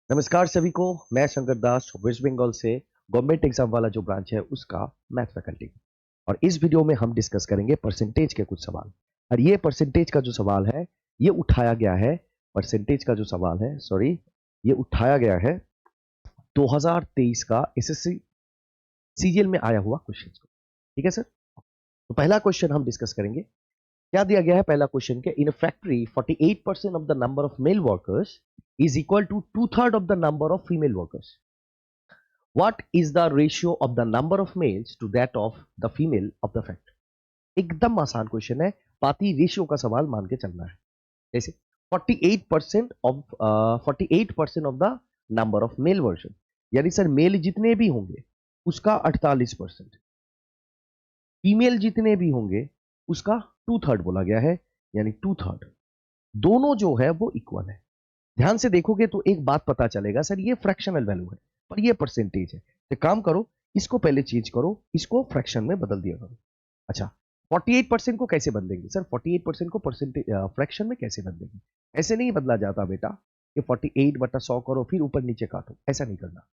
नमस्कार सभी को। मैं शंकर दास वेस्ट बंगाल से गवर्नमेंट एग्जाम वाला जो ब्रांच है उसका मैथ फैकल्टी। और इस वीडियो में हम डिस्कस करेंगे परसेंटेज के कुछ सवाल। और ये परसेंटेज का जो सवाल है ये उठाया गया है, परसेंटेज का जो सवाल है सॉरी, ये उठाया गया है 2023 का एसएससी सीजीएल में आया हुआ क्वेश्चन को। ठीक है सर, तो पहला क्वेश्चन हम डिस्कस करेंगे। क्या दिया गया है पहला क्वेश्चन के, in factory 48% of the number of male workers is equal to 2/3 of the number of female workers. What is the ratio of the number of males to that of the female of the factory? एकदम आसान question है, पाती ratio का सवाल मान के चलना है। जैसे 48% of the number of male version, यानी सर मेल जितने भी होंगे उसका 48%, फीमेल जितने भी होंगे उसका 2/3 बोला गया है, यानी 2/3। दोनों जो है वो इक्वल है। ध्यान से देखोगे तो एक बात पता चलेगा, सर ये फ्रैक्शनल वैल्यू है पर ये परसेंटेज है। तो काम करो, इसको पहले चेंज करो, इसको फ्रैक्शन में बदल दिया करो। अच्छा, 48% को कैसे बदलेंगे सर? 48% को परसेंटेज फ्रैक्शन में कैसे बदलेंगे? ऐसे नहीं बदला जाता बेटा कि 48/100 करो फिर ऊपर नीचे काटो, ऐसा नहीं करना।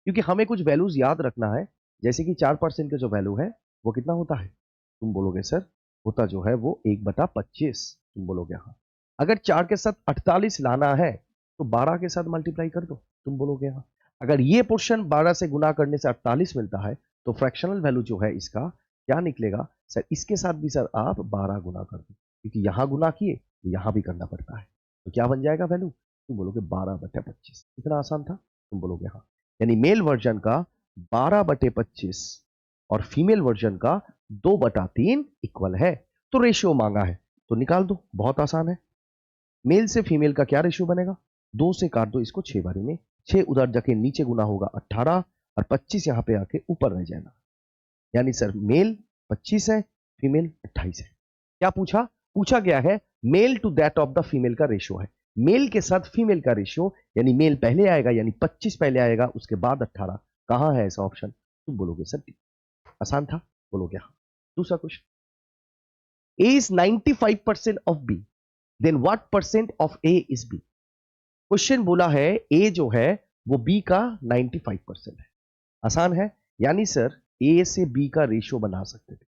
क्योंकि हमें कुछ वैल्यूज याद रखना है। जैसे कि 4% का जो वैल्यू है वो कितना होता है? तुम बोलोगे सर होता जो है वो 1/25। तुम बोलोगे हाँ। अगर 4 के साथ 48 लाना है तो 12 के साथ मल्टीप्लाई कर दो, तुम बोलोगे हाँ। अगर ये पोर्शन 12 से गुना करने से 48 मिलता है तो फ्रैक्शनल वैल्यू जो है इसका क्या निकलेगा सर? इसके साथ भी सर आप 12 गुना कर दो, क्योंकि यहां गुना किए तो यहां भी करना पड़ता है। तो क्या बन जाएगा वैल्यू? तुम बोलोगे 12/25। इतना आसान था, तुम बोलोगे हाँ। यानी मेल वर्जन का 12/25 और फीमेल वर्जन का 2/3 इक्वल है। तो रेशियो मांगा है तो निकाल दो, बहुत आसान है। मेल से फीमेल का क्या रेशियो बनेगा? 2 से काट दो इसको 6 बारी में, 6 उधर जाके नीचे गुना होगा 18 और 25 यहां पे आके ऊपर रह जाएगा। यानी सर मेल 25 है, फीमेल 28 है। क्या पूछा? पूछा गया है male to that of the female का रेशियो है। मेल के साथ फीमेल का रेशियो, यानी मेल पहले आएगा, यानी 25 पहले आएगा, उसके बाद 18। कहां है ऐसा ऑप्शन? तुम बोलोगे सर आसान था, बोलोगे हाँ। दूसरा question, A is 95% of B, then what percent of A is B? Question बोला है ए जो है वो बी का 95% आसान है। यानी सर ए से बी का रेशियो बना सकते थे,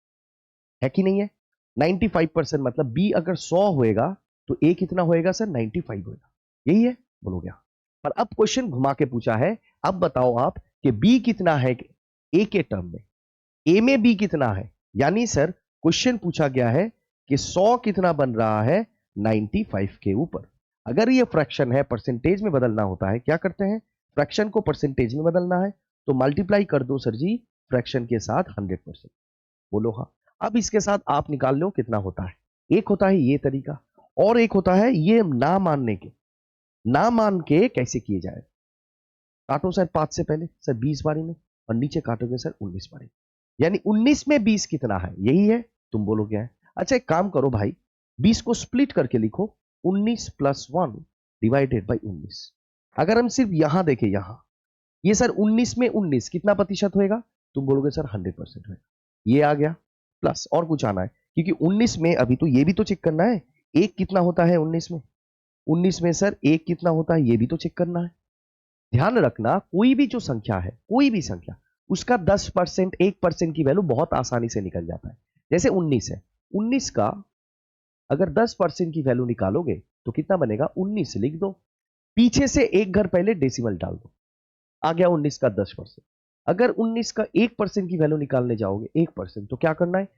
है कि नहीं है? 95% मतलब बी अगर 100 होएगा तो ए कितना होएगा सर? 95 होएगा। यही है, बोलोगे हाँ। पर अब क्वेश्चन घुमा के पूछा है, अब बताओ आप कि बी कितना है ए के टर्म में, ए में बी कितना है। यानी सर क्वेश्चन पूछा गया है कि 100 कितना बन रहा है 95 के ऊपर। अगर ये फ्रैक्शन है, परसेंटेज में बदलना होता है, क्या करते हैं? फ्रैक्शन को परसेंटेज में बदलना है तो मल्टीप्लाई कर दो सर जी फ्रैक्शन के साथ 100%। बोलो हाँ। अब इसके साथ आप निकाल लो कितना होता है। एक होता है ये तरीका और एक होता है ये ना मानने के। ना मान के कैसे किए जाए? काटो सर 5 से पहले सर 20 बारी में और नीचे काटोगे सर 19 बारी में। यानी 19 में 20 कितना है? यही है, तुम बोलोगे है। अच्छा एक काम करो भाई, 20 को स्प्लिट करके लिखो, 19 + 1 डिवाइडेड बाई 19। अगर हम सिर्फ यहां देखें, यहां ये सर 19 में 19 कितना प्रतिशत होएगा? तुम बोलोगे सर 100% होएगा। ये आ गया प्लस और कुछ आना है, क्योंकि 19 में अभी तो ये भी तो चेक करना है एक कितना होता है 19 में। 19 में सर एक कितना होता है ये भी तो चेक करना है। ध्यान रखना कोई भी जो संख्या है, कोई भी संख्या, उसका 10% 1% की वैल्यू बहुत आसानी से निकल जाता है। जैसे 19 है, 19 का अगर 10% की वैल्यू निकालोगे तो कितना बनेगा? 19 लिख दो, पीछे से एक घर पहले डेसिमल डाल दो, आ गया 19 का 10%। अगर 19 का 1% की वैल्यू निकालने जाओगे 1%, तो क्या करना है?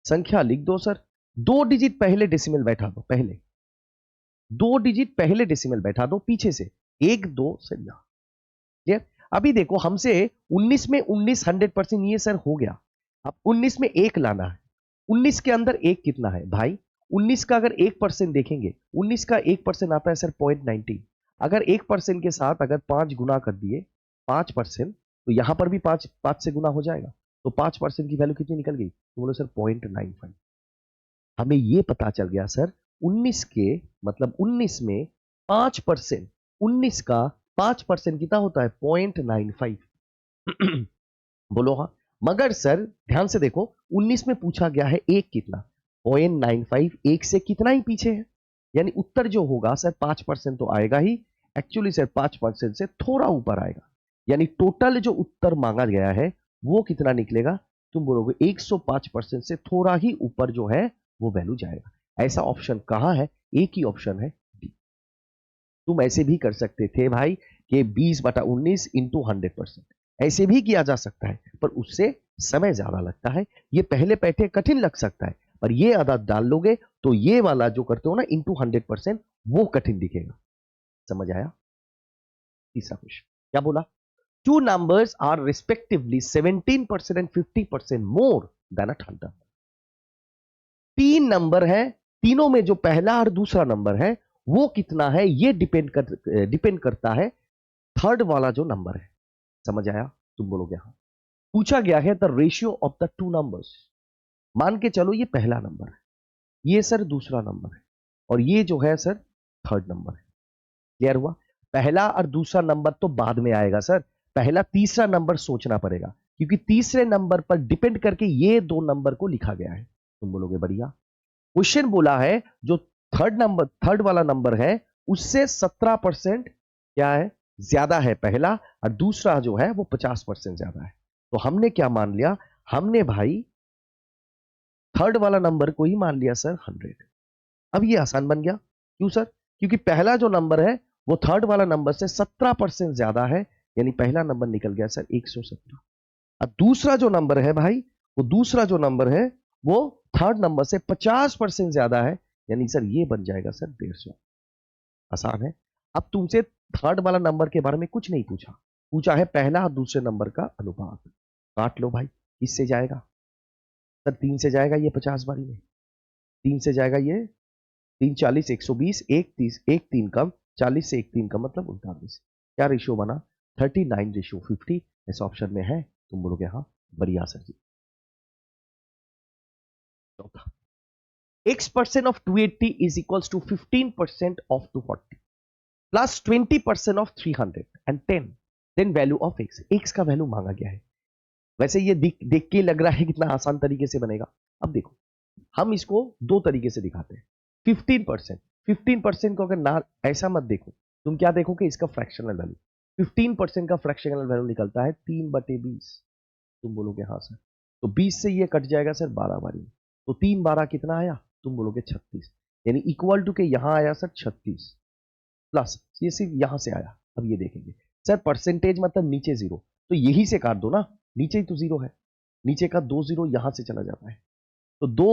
संख्या लिख दो सर, 2 डिजिट पहले डेसिमल बैठा दो, पहले 2 डिजिट पहले डेसिमल बैठा दो, पीछे से 1 2 सर यहां। क्लियर? अभी देखो हमसे 19 में 19 100% ये सर हो गया। अब 19 में एक लाना है, 19 के अंदर एक कितना है भाई? 19 का अगर 1% देखेंगे, 19 का 1% आता है सर 0.90। अगर 1% के साथ अगर 5 गुना कर दिए 5%, तो यहां पर भी 5 से गुना हो जाएगा, तो 5% की वैल्यू कितनी निकल गई? तो बोलो सर 0.95। हमें ये पता चल गया सर 19 के मतलब 19 में 5%, 19 का 5% कितना होता है? 0.95। बोलो हाँ। मगर सर ध्यान से देखो 19 में पूछा गया है एक कितना? 0.95, एक से कितना ही पीछे है, यानी उत्तर जो होगा सर 5% तो आएगा ही, एक्चुअली सर 5% से थोड़ा ऊपर आएगा, यानी टोटल जो उत्तर मांगा गया है वो कितना निकलेगा, तुम बोलोगे 105% से थोड़ा ही ऊपर जो है वो वैल्यू जाएगा। ऐसा ऑप्शन कहां है, एक ही ऑप्शन है डी। तुम ऐसे भी कर सकते थे भाई कि 20/19 इंटू 100%, ऐसे भी किया जा सकता है, पर उससे समय ज्यादा लगता है, ये पहले बैठे कठिन लग सकता है, पर ये आदत डाल लोगे तो ये वाला जो करते हो ना इंटू 100% वो कठिन दिखेगा। समझ आया? तीसरा क्वेश्चन क्या बोला, two numbers are respectively 17% and 50% more than a third. तीन नंबर है, तीनों में जो पहला और दूसरा नंबर है वो कितना है, ये डिपेंड करता है थर्ड वाला जो नंबर है। समझ आया? तुम बोलोगे हाँ। पूछा गया है the ratio of the two numbers. मान के चलो ये पहला नंबर है, ये सर दूसरा नंबर है, और ये जो है सर थर्ड नंबर है। क्लियर हुआ? पहला और दूसरा नंबर तो बाद में आएगा सर, पहला तीसरा नंबर सोचना पड़ेगा, क्योंकि तीसरे नंबर पर डिपेंड करके ये दो नंबर को लिखा गया है। तुम बोलोगे बढ़िया। क्वेश्चन बोला है जो थर्ड वाला नंबर है उससे 17% क्या है, ज्यादा है पहला, और दूसरा जो है वो 50% ज्यादा है। तो हमने क्या मान लिया, हमने भाई थर्ड वाला नंबर को ही मान लिया सर 100। अब ये आसान बन गया, क्यों सर, क्योंकि पहला जो नंबर है वो थर्ड वाला नंबर से 17% ज्यादा है, यानी पहला नंबर निकल गया सर 117। अब दूसरा जो नंबर है भाई, वो दूसरा जो नंबर है वो थर्ड नंबर से 50% ज्यादा है, यानी सर ये बन जाएगा सर 150। आसान है। अब तुमसे थर्ड वाला नंबर के बारे में कुछ नहीं पूछा, पूछा है पहला और दूसरे नंबर का अनुपात। काट लो भाई, किससे जाएगा सर, 3 से जाएगा ये 50 बारी में, 3 से जाएगा ये 3 40 120, एक 30 एक 3 कम, 40 से एक 3 कम मतलब 39। क्या रेशियो बना, 39:50। इस ऑप्शन में है, तुम बोलोगे हाँ बढ़िया सर जी। चौथा, x% of 280 is equals to 15% of 240 plus 20% of 300 and 10, then value of x का वैल्यू मांगा गया है। वैसे ये देख के लग रहा है कितना आसान तरीके से बनेगा। अब देखो, हम इसको दो तरीके से दिखाते हैं। 15% को अगर ना ऐसा मत देखो, तुम क्या देखोगे, इसका फ्रैक्शनल वैल्यू। 15% का फ्रैक्शनल वैल्यू निकलता है 3/20। तुम बोलोगे हाँ सर, तो 20 से ये कट जाएगा सर 12 बारी, तो 3 12 कितना आया, तुम बोलोगे 36, यानी इक्वल टू के यहां आया सर 36, प्लस ये सिर्फ यहां से आया। अब ये देखेंगे सर परसेंटेज मतलब नीचे जीरो, तो यही से काट दो ना, नीचे ही तो जीरो है, नीचे का 2 जीरो यहां से चला जाता है, तो 2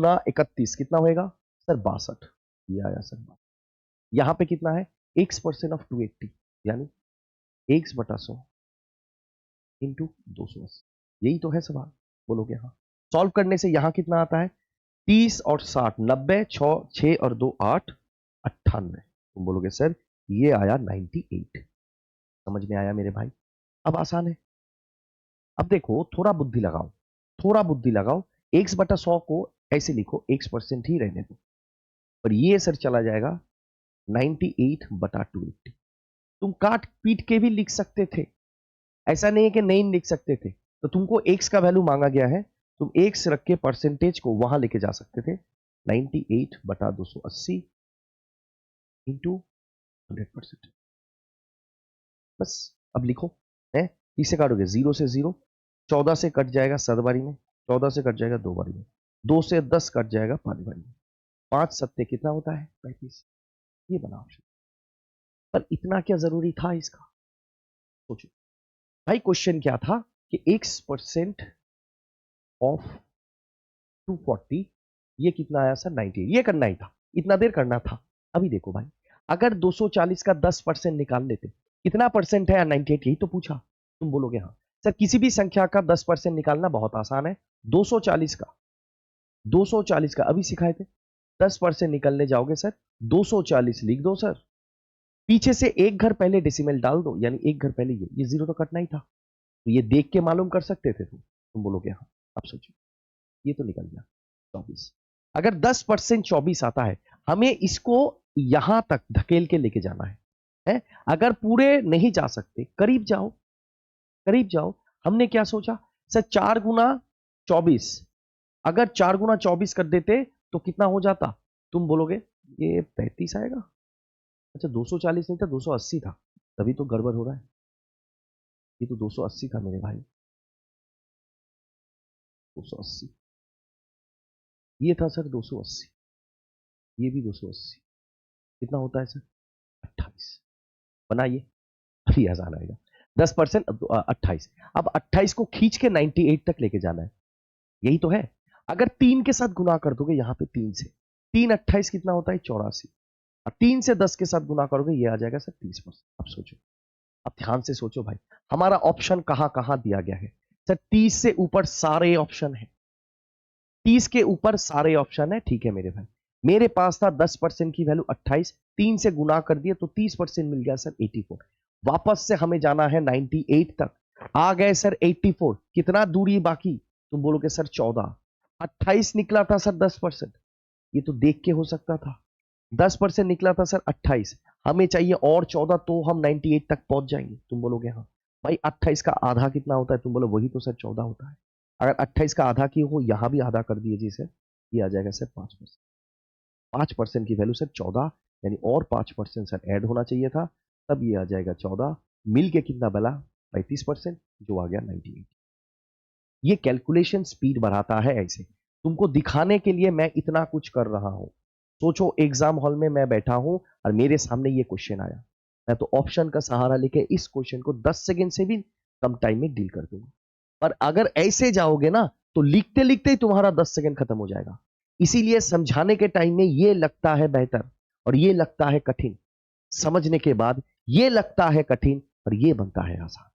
× 31 कितना होएगा सर 62। ये आया सर 62। यहां पे कितना है, x% ऑफ 280, यानी x/100 इंटू 280। यही तो है सवाल, बोलोगे हाँ। सॉल्व करने से यहां कितना आता है, 30 और 60 90, 6 और 2 8 98। तुम बोलोगे सर ये आया 98। समझ में आया मेरे भाई? अब आसान है। अब देखो थोड़ा बुद्धि लगाओ, थोड़ा बुद्धि लगाओ, x/100 को ऐसे लिखो, x% ही रहने दो, पर ये सर चला जाएगा 98/280। तुम काट पीट के भी लिख सकते थे, ऐसा नहीं है कि नहीं लिख सकते थे। तो तुमको x का वैल्यू मांगा गया है, तुम x रख के परसेंटेज को वहां लेके जा सकते थे, 98/280 इंटू 100%। बस अब लिखो, है किससे काटोगे, 0 से 0, 14 से कट जाएगा 7 बारी में, 14 से कट जाएगा 2 बारी में, 2 से 10 कट जाएगा 5 बारी में, 5 सत्ते कितना होता है 35। ये बना ऑप्शन। पर इतना क्या जरूरी था इसका, सोचो भाई। क्वेश्चन क्या था कि x% ऑफ 240, ये कितना आया सर 90, ये करना ही था, इतना देर करना था। अभी देखो भाई, अगर 240 का 10% निकाल लेते, कितना परसेंट है 98, यही तो पूछा। तुम बोलोगे हाँ सर, किसी भी संख्या का 10% निकालना बहुत आसान है। 240 का अभी सिखाए थे, 10% निकलने जाओगे सर 240 लिख दो सर, पीछे से एक घर पहले डेसिमल डाल दो, यानी एक घर पहले ये जीरो तो कटना ही था, तो ये देख के मालूम कर सकते थे तुम बोलोगे हाँ। अब सोचो, ये तो निकल गया 24। अगर 10% 24 आता है, हमें इसको यहां तक धकेल के लेके जाना है? अगर पूरे नहीं जा सकते, करीब जाओ, करीब जाओ। हमने क्या सोचा सर, 4 × 24, अगर 4 × 24 कर देते तो कितना हो जाता, तुम बोलोगे ये 35 आएगा, अच्छा 240 नहीं था, 280 था, तभी तो गड़बड़ हो रहा है। ये तो 280 था मेरे भाई, 280, ये था सर 280, ये भी 280, कितना होता है सर? 28। बनाइए, अभी आसान आएगा। 10% 28। अब 28 को खींच के 98 तक लेके जाना है, यही तो है। अगर 3 के साथ गुना कर दोगे यहां पे 3 से, 3 28 कितना होता है? 84। और 3 से 10 के साथ गुना करोगे ये आ जाएगा सर 30%। अब सोचो, अब ध्यान से सोचो भाई, हमारा ऑप्शन कहां कहां दिया गया है सर? 30 से ऊपर सारे ऑप्शन है, 30 के ऊपर सारे ऑप्शन है, ठीक है मेरे भाई। मेरे पास था 10% की वैल्यू 28, 3 से गुना कर दिए तो 30% मिल गया सर 84। वापस से हमें जाना है 98 तक, आ गए सर 84। कितना दूरी बाकी? तुम बोलोगे सर 14। 28 निकला था सर 10%, ये तो देख के हो सकता था। 10% निकला था सर 28, हमें चाहिए और 14, तो हम 98 तक पहुंच जाएंगे। तुम बोलोगे हाँ भाई 28 का आधा कितना होता है? तुम बोलो वही तो सर 14 होता है। अगर 28 का आधा की हो, यहां भी आधा कर दिए जिसे, ये आ जाएगा सर 5%। 5% की वैल्यू सर 14, यानी और 5% सर ऐड होना चाहिए था, तब ये आ जाएगा 14। मिल के कितना बला? 35%, जो आ गया 98। ये कैलकुलेशन स्पीड बढ़ाता है ऐसे, तुमको दिखाने के लिए मैं इतना कुछ कर रहा हूं। सोचो एग्जाम हॉल में मैं बैठा हूं और मेरे सामने ये क्वेश्चन आया, मैं तो ऑप्शन का सहारा लेके इस क्वेश्चन को 10 सेकंड से भी कम टाइम में डील कर दूंगा। पर अगर ऐसे जाओगे ना तो लिखते लिखते ही तुम्हारा 10 सेकंड खत्म हो जाएगा। इसीलिए समझाने के टाइम में ये लगता है बेहतर और ये लगता है कठिन, समझने के बाद ये लगता है कठिन और ये बनता है आसान।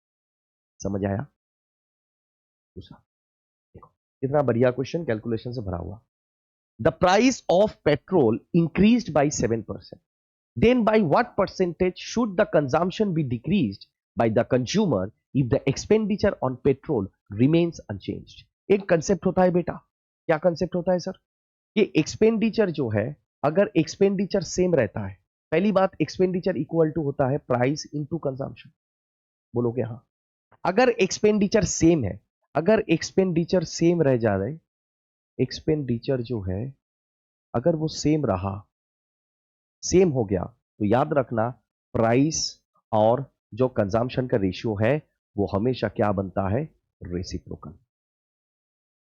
समझ आया? दूसरा देखो, कितना बढ़िया क्वेश्चन, कैलकुलेशन से भरा हुआ। The price of petrol increased by 7%. Then by what percentage should the consumption be decreased by the consumer if the expenditure on petrol remains unchanged? एक कंसेप्ट होता है बेटा, क्या कंसेप्ट होता है सर? कि एक्सपेंडिचर जो है, अगर एक्सपेंडिचर सेम रहता है, पहली बात एक्सपेंडिचर इक्वल टू होता है प्राइस इनटू कंजम्पशन। बोलोगे हाँ। अगर एक्सपेंडिचर सेम है, अगर एक्सपेंडिचर सेम रह जा रहे, एक्सपेंडिचर जो है अगर वो सेम रहा, सेम हो गया, तो याद रखना प्राइस और जो कंजम्पशन का रेशियो है वो हमेशा क्या बनता है? रेसिप्रोकल,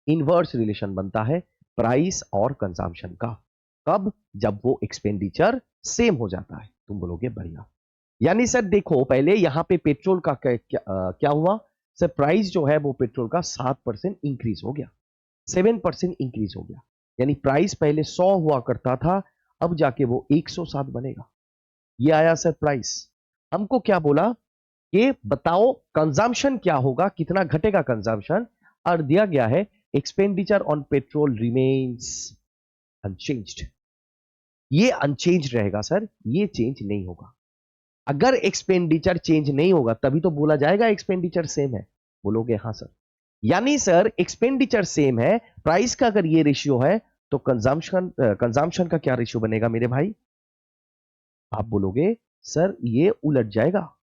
इनवर्स रिलेशन बनता है प्राइस और कंजम्पशन का। कब? जब वो एक्सपेंडिचर सेम हो जाता है। तुम बोलोगे बढ़िया। यानी सर देखो पहले यहां पे पेट्रोल का क्या हुआ सर? प्राइस जो है वो पेट्रोल का 7% इंक्रीज हो गया, 7% इंक्रीज हो गया। यानी प्राइस पहले 100 हुआ करता था, अब जाके वो 107 बनेगा। ये आया सर प्राइस। हमको क्या बोला कि बताओ कंजम्पशन क्या होगा, कितना घटेगा कंजम्पशन, और दिया गया है expenditure on petrol remains unchanged. ये अनचेंज रहेगा सर, ये चेंज नहीं होगा। अगर एक्सपेंडिचर चेंज नहीं होगा तभी तो बोला जाएगा एक्सपेंडिचर सेम है। बोलोगे हाँ सर। यानी सर एक्सपेंडिचर सेम है, प्राइस का अगर ये रेशियो है तो कंजम्पशन का क्या रेशियो बनेगा मेरे भाई? आप बोलोगे सर ये उलट जाएगा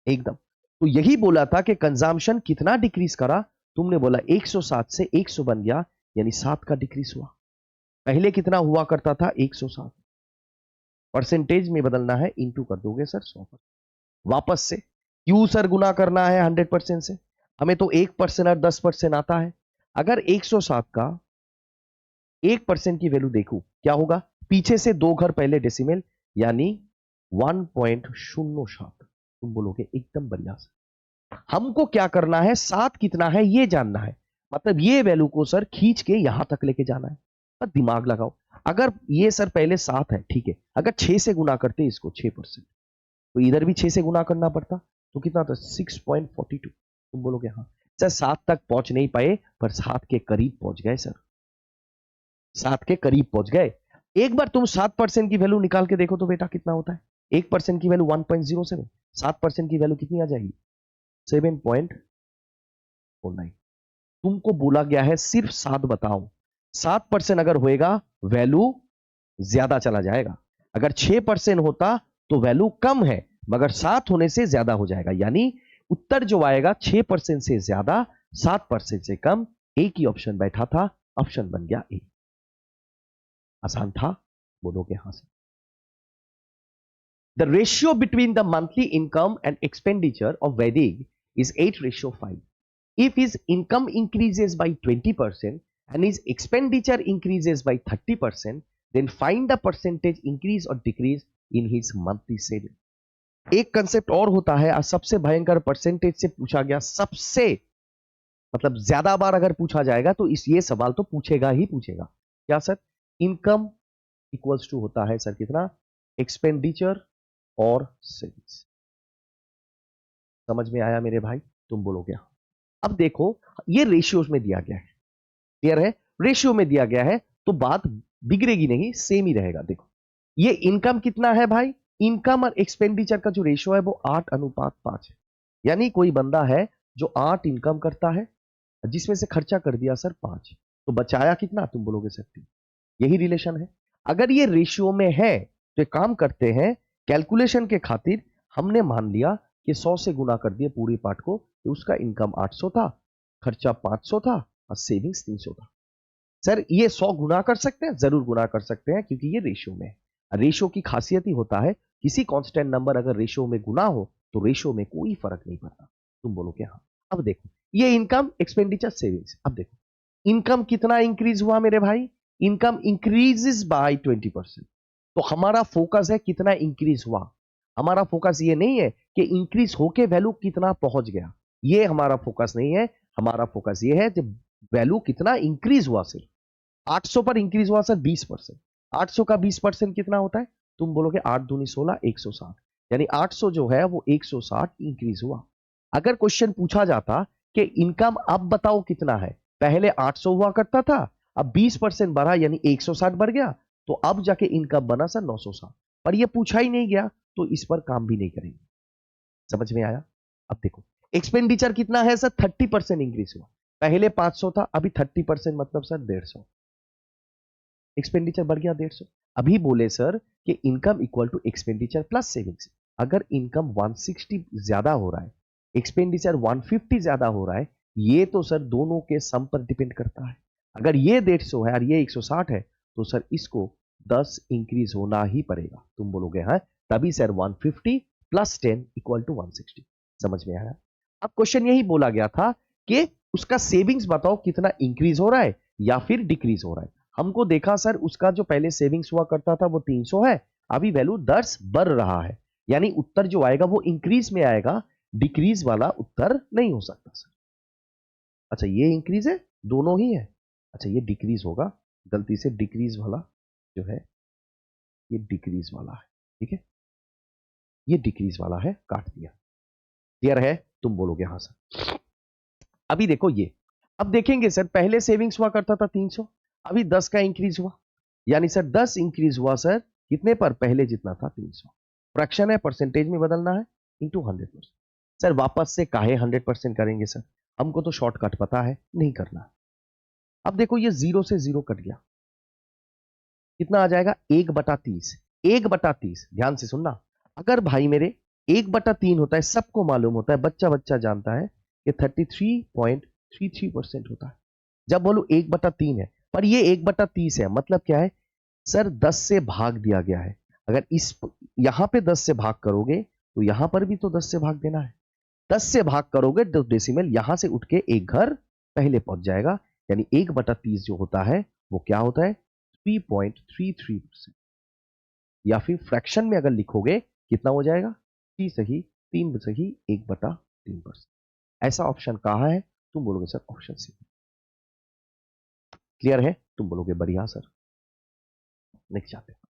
एकदम। तो यही बोला था कि कंजम्पशन कितना डिक्रीज करा? तुमने बोला 107 से 100 बन गया, यानी 7 का डिक्रीज हुआ। पहले कितना हुआ करता था? 107। परसेंटेज में बदलना है, इंटू कर दोगे सर 100%। वापस से क्यू सर गुना करना है 100% से, हमें तो 1% और 10% आता है। अगर 107 का 1% की वैल्यू देखूं क्या होगा? पीछे से 2 घर पहले डेसिमल, यानी 1.07। तुम बोलोगे एकदम बढ़िया सर। हमको क्या करना है? 7 कितना है ये जानना है, मतलब ये वैल्यू को सर खींच के यहां तक लेके जाना है। पर दिमाग लगाओ, अगर ये सर पहले 7 है, ठीक है, अगर 6 से गुना करते इसको 6%, तो इधर भी 6 से गुना करना पड़ता, तो कितना था? 6.42। तुम बोलोगे हाँ सर 7 तक पहुंच नहीं पाए, पर 7 के करीब पहुंच गए सर, 7 के करीब पहुंच गए। एक बार तुम 7% की वैल्यू निकाल के देखो तो बेटा कितना होता है? 1% की वैल्यू 1.07, 7% की वैल्यू कितनी आ जाएगी? 7.49। तुमको बोला गया है सिर्फ 7 बताओ, 7% अगर होएगा वैल्यू ज्यादा चला जाएगा, अगर 6% होता तो वैल्यू कम है, मगर 7 होने से ज्यादा हो जाएगा। यानी उत्तर जो आएगा 6% से ज्यादा, 7% से कम। एक ही ऑप्शन बैठा था, ऑप्शन बन गया ए। आसान था, बोलोगे हाँ sir. The ratio between the monthly income and expenditure of वैदिक is 8:5. If his income increases by 20% and his expenditure increases by 30%, then find the percentage increase or decrease in his monthly saving. एक concept और होता है, आज सबसे भयंकर percentage से पूछा गया, सबसे मतलब ज्यादा बार अगर पूछा जाएगा तो ये सवाल तो पूछेगा ही पूछेगा। क्या सर? इनकम इक्वल्स टू होता है सर कितना? एक्सपेंडिचर और सेविंग्स। समझ में आया मेरे भाई? तुम बोलोगे हाँ। अब देखो ये रेशियोज में दिया गया है, क्लियर है? रेशियो में दिया गया है तो बात बिगड़ेगी नहीं, सेम ही रहेगा। देखो ये इनकम कितना है भाई? इनकम और एक्सपेंडिचर का जो रेशियो है वो 8:5 है। यानी कोई बंदा है जो 8 इनकम करता है जिसमें से खर्चा कर दिया सर 5, तो बचाया कितना? तुम बोलोगे सर 3। यही रिलेशन है। अगर ये रेशियो में है तो एक काम करते हैं, कैलकुलेशन के खातिर हमने मान लिया कि 100 से गुना कर दिए पूरी पार्ट को, तो उसका इनकम 800 था, खर्चा 500 था और सेविंग्स 300 था। सर ये 100 गुना कर सकते हैं? जरूर गुना कर सकते हैं, क्योंकि ये रेशियो में है। रेशियो की खासियत ही होता है किसी कांस्टेंट नंबर अगर रेशियो में गुना हो तो रेशियो में कोई फर्क नहीं पड़ता। तुम बोलोगे हाँ। अब देखो ये इनकम, एक्सपेंडिचर, सेविंग्स। अब देखो इनकम कितना इंक्रीज हुआ मेरे भाई? Income increases by 20%। तो हमारा फोकस है कितना इंक्रीज हुआ। हमारा फोकस ये नहीं है कि इंक्रीज होके वैल्यू कितना पहुंच गया, ये हमारा फोकस नहीं है। हमारा फोकस ये है कि वैल्यू कितना इंक्रीज हुआ। सिर्फ 800 पर इंक्रीज हुआ सर 20%। 800 का 20% कितना होता है? तुम बोलोगे 8 दूनी 16, 160। यानी 800 जो है वो 160 इंक्रीज हुआ। अगर क्वेश्चन पूछा जाता कि इनकम अब बताओ कितना है, पहले 800 हुआ करता था, अब 20% बढ़ा यानी 160 बढ़ गया, तो अब जाके इनकम बना सर 960। पर ये पूछा ही नहीं गया तो इस पर काम भी नहीं करेंगे। समझ में आया? अब देखो एक्सपेंडिचर कितना है सर? 30% इंक्रीज हुआ। पहले 500 था, अभी 30% मतलब सर 150। एक्सपेंडिचर बढ़ गया 150। अभी बोले सर कि income equal to expenditure plus savings. अगर इनकम 160 ज्यादा हो रहा है, एक्सपेंडिचर 150 ज्यादा हो रहा है, ये तो सर दोनों के सम पर डिपेंड करता है। अगर ये 150 है और ये 160 है तो सर इसको 10 इंक्रीज होना ही पड़ेगा। तुम बोलोगे हाँ, तभी सर 150 प्लस 10 इक्वल टू 160। समझ में आया? अब क्वेश्चन यही बोला गया था कि उसका सेविंग्स बताओ कितना इंक्रीज हो रहा है या फिर डिक्रीज हो रहा है। हमको देखा सर उसका जो पहले सेविंग्स हुआ करता था वो 300 है, अभी वैल्यू 10 बढ़ रहा है। यानी उत्तर जो आएगा वो इंक्रीज में आएगा, डिक्रीज वाला उत्तर नहीं हो सकता सर। अच्छा ये इंक्रीज है, दोनों ही है। अच्छा ये डिक्रीज होगा, गलती से डिक्रीज वाला जो है ये डिक्रीज वाला है, ठीक है, ये डिक्रीज वाला है, काट दिया। क्लियर है? तुम बोलोगे हाँ सर। अभी देखो ये, अब देखेंगे सर पहले सेविंग्स हुआ करता था 300, अभी 10 का इंक्रीज हुआ, यानी सर 10 इंक्रीज हुआ सर कितने पर? पहले जितना था 300। फ्रैक्शन है, परसेंटेज में बदलना है, इंटू 100%। सर वापस से काहे 100% करेंगे सर? हमको तो शॉर्टकट पता है, नहीं करना। अब देखो ये 0 से 0 कट गया, कितना आ जाएगा? 1/30। 1/30, ध्यान से सुनना। अगर भाई मेरे 1/3 होता है, सबको मालूम होता है, बच्चा बच्चा जानता है कि 33.33% होता है। जब बोलू 1/3 है, पर ये 1/30 है, मतलब क्या है सर? 10 से भाग दिया गया है। अगर इस यहां पे 10 से भाग करोगे तो यहां पर भी तो 10 से भाग देना है। 10 से भाग करोगे तो डेसिमल यहां से उठ के एक घर पहले पहुंच जाएगा, यानी 1/30 जो होता है वो क्या होता है? 3.33%। या फिर फ्रैक्शन में अगर लिखोगे कितना हो जाएगा? 3 सही 3 सही 1/3%। ऐसा ऑप्शन कहाँ है? तुम बोलोगे सर ऑप्शन सी। क्लियर है? तुम बोलोगे बढ़िया सर। नेक्स्ट जाते हैं।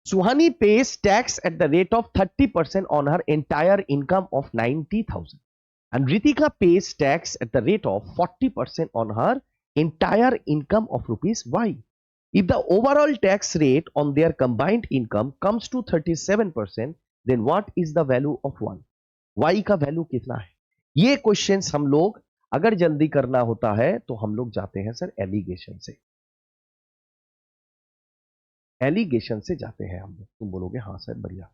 Suhani pays tax at the rate of 30% on her entire income of 90,000. And Ritika pays tax at the rate of 40% on her entire income of rupees Y. If the overall tax rate on their combined income comes to 37%, then what is the value of 1? Y का value कितना है? ये questions हम लोग अगर जल्दी करना होता है तो हम लोग जाते हैं सर एलिगेशन से। एलिगेशन से जाते हैं हम लोग। तुम बोलोगे हाँ सर बढ़िया।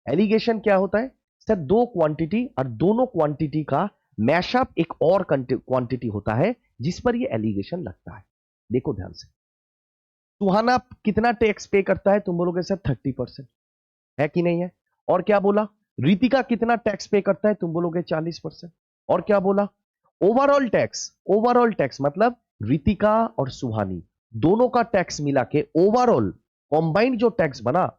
एलिगेशन क्या होता है सर? दो क्वांटिटी और दोनों क्वांटिटी का मैशअप एक और क्वांटिटी होता है जिस पर ये एलिगेशन लगता है। देखो ध्यान से, सुहाना कितना टैक्स पे करता है? तुम बोलोगे सर 30%, है कि नहीं है? और क्या बोला? रितिका कितना टैक्स पे करता है? तुम बोलोगे 40%। और क्या बोला? ओवरऑल टैक्स मतलब रितिका और सुहानी दोनों का टैक्स मिला के ओवरऑल कॉम्बाइंड जो टैक्स बना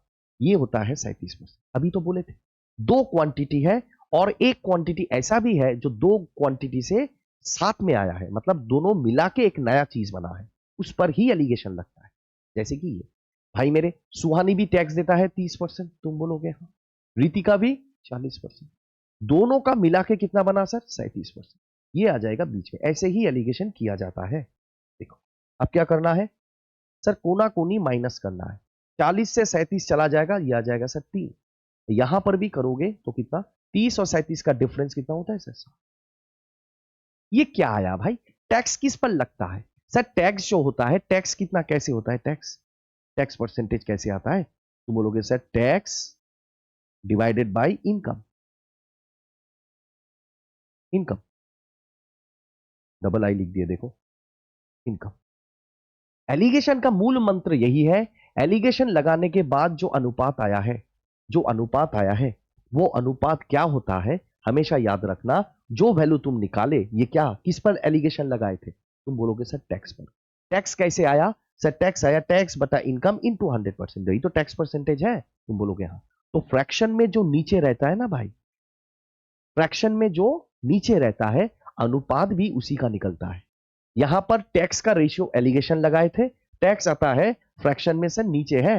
ये होता है 37%। अभी तो बोले थे दो क्वांटिटी है, और एक क्वांटिटी ऐसा भी है जो दो क्वांटिटी से साथ में आया है, मतलब दोनों मिला के एक नया चीज बना है, उस पर ही एलिगेशन लगता है। जैसे कि ये भाई मेरे, सुहानी भी टैक्स देता है 30%, तुम बोलोगे हाँ, रितिका भी 40%, दोनों का मिला के कितना बना सर? 37%। ये आ जाएगा बीच में। ऐसे ही एलिगेशन किया जाता है। देखो अब क्या करना है सर, कोना कोनी माइनस करना है। 40 से 37 चला जाएगा, ये आ जाएगा सर 3। यहां पर भी करोगे तो कितना? 30 और 37 का डिफरेंस कितना होता है सर? ये क्या आया भाई? टैक्स किस पर लगता है सर? टैक्स जो होता है, टैक्स कितना कैसे होता है? टैक्स टैक्स परसेंटेज कैसे आता है? तुम बोलोगे sir tax divided by income. Income double आई लिख दिए, देखो इनकम। एलिगेशन का मूल मंत्र यही है। एलिगेशन लगाने के बाद जो अनुपात आया है, जो अनुपात आया है वो अनुपात क्या होता है हमेशा याद रखना। जो वैल्यू तुम निकाले, ये क्या किस पर एलिगेशन लगाए थे? तुम बोलोगे सर टैक्स पर। टैक्स कैसे आया सर? टैक्स आया टैक्स बटा इनकम इनटू 100%, यही तो टैक्स परसेंटेज है। तुम बोलोगे हाँ। तो फ्रैक्शन में जो नीचे रहता है ना भाई, फ्रैक्शन में जो नीचे रहता है अनुपात भी उसी का निकलता है। यहां पर टैक्स का रेशियो एलिगेशन लगाए थे, टैक्स आता है फ्रैक्शन में से नीचे है।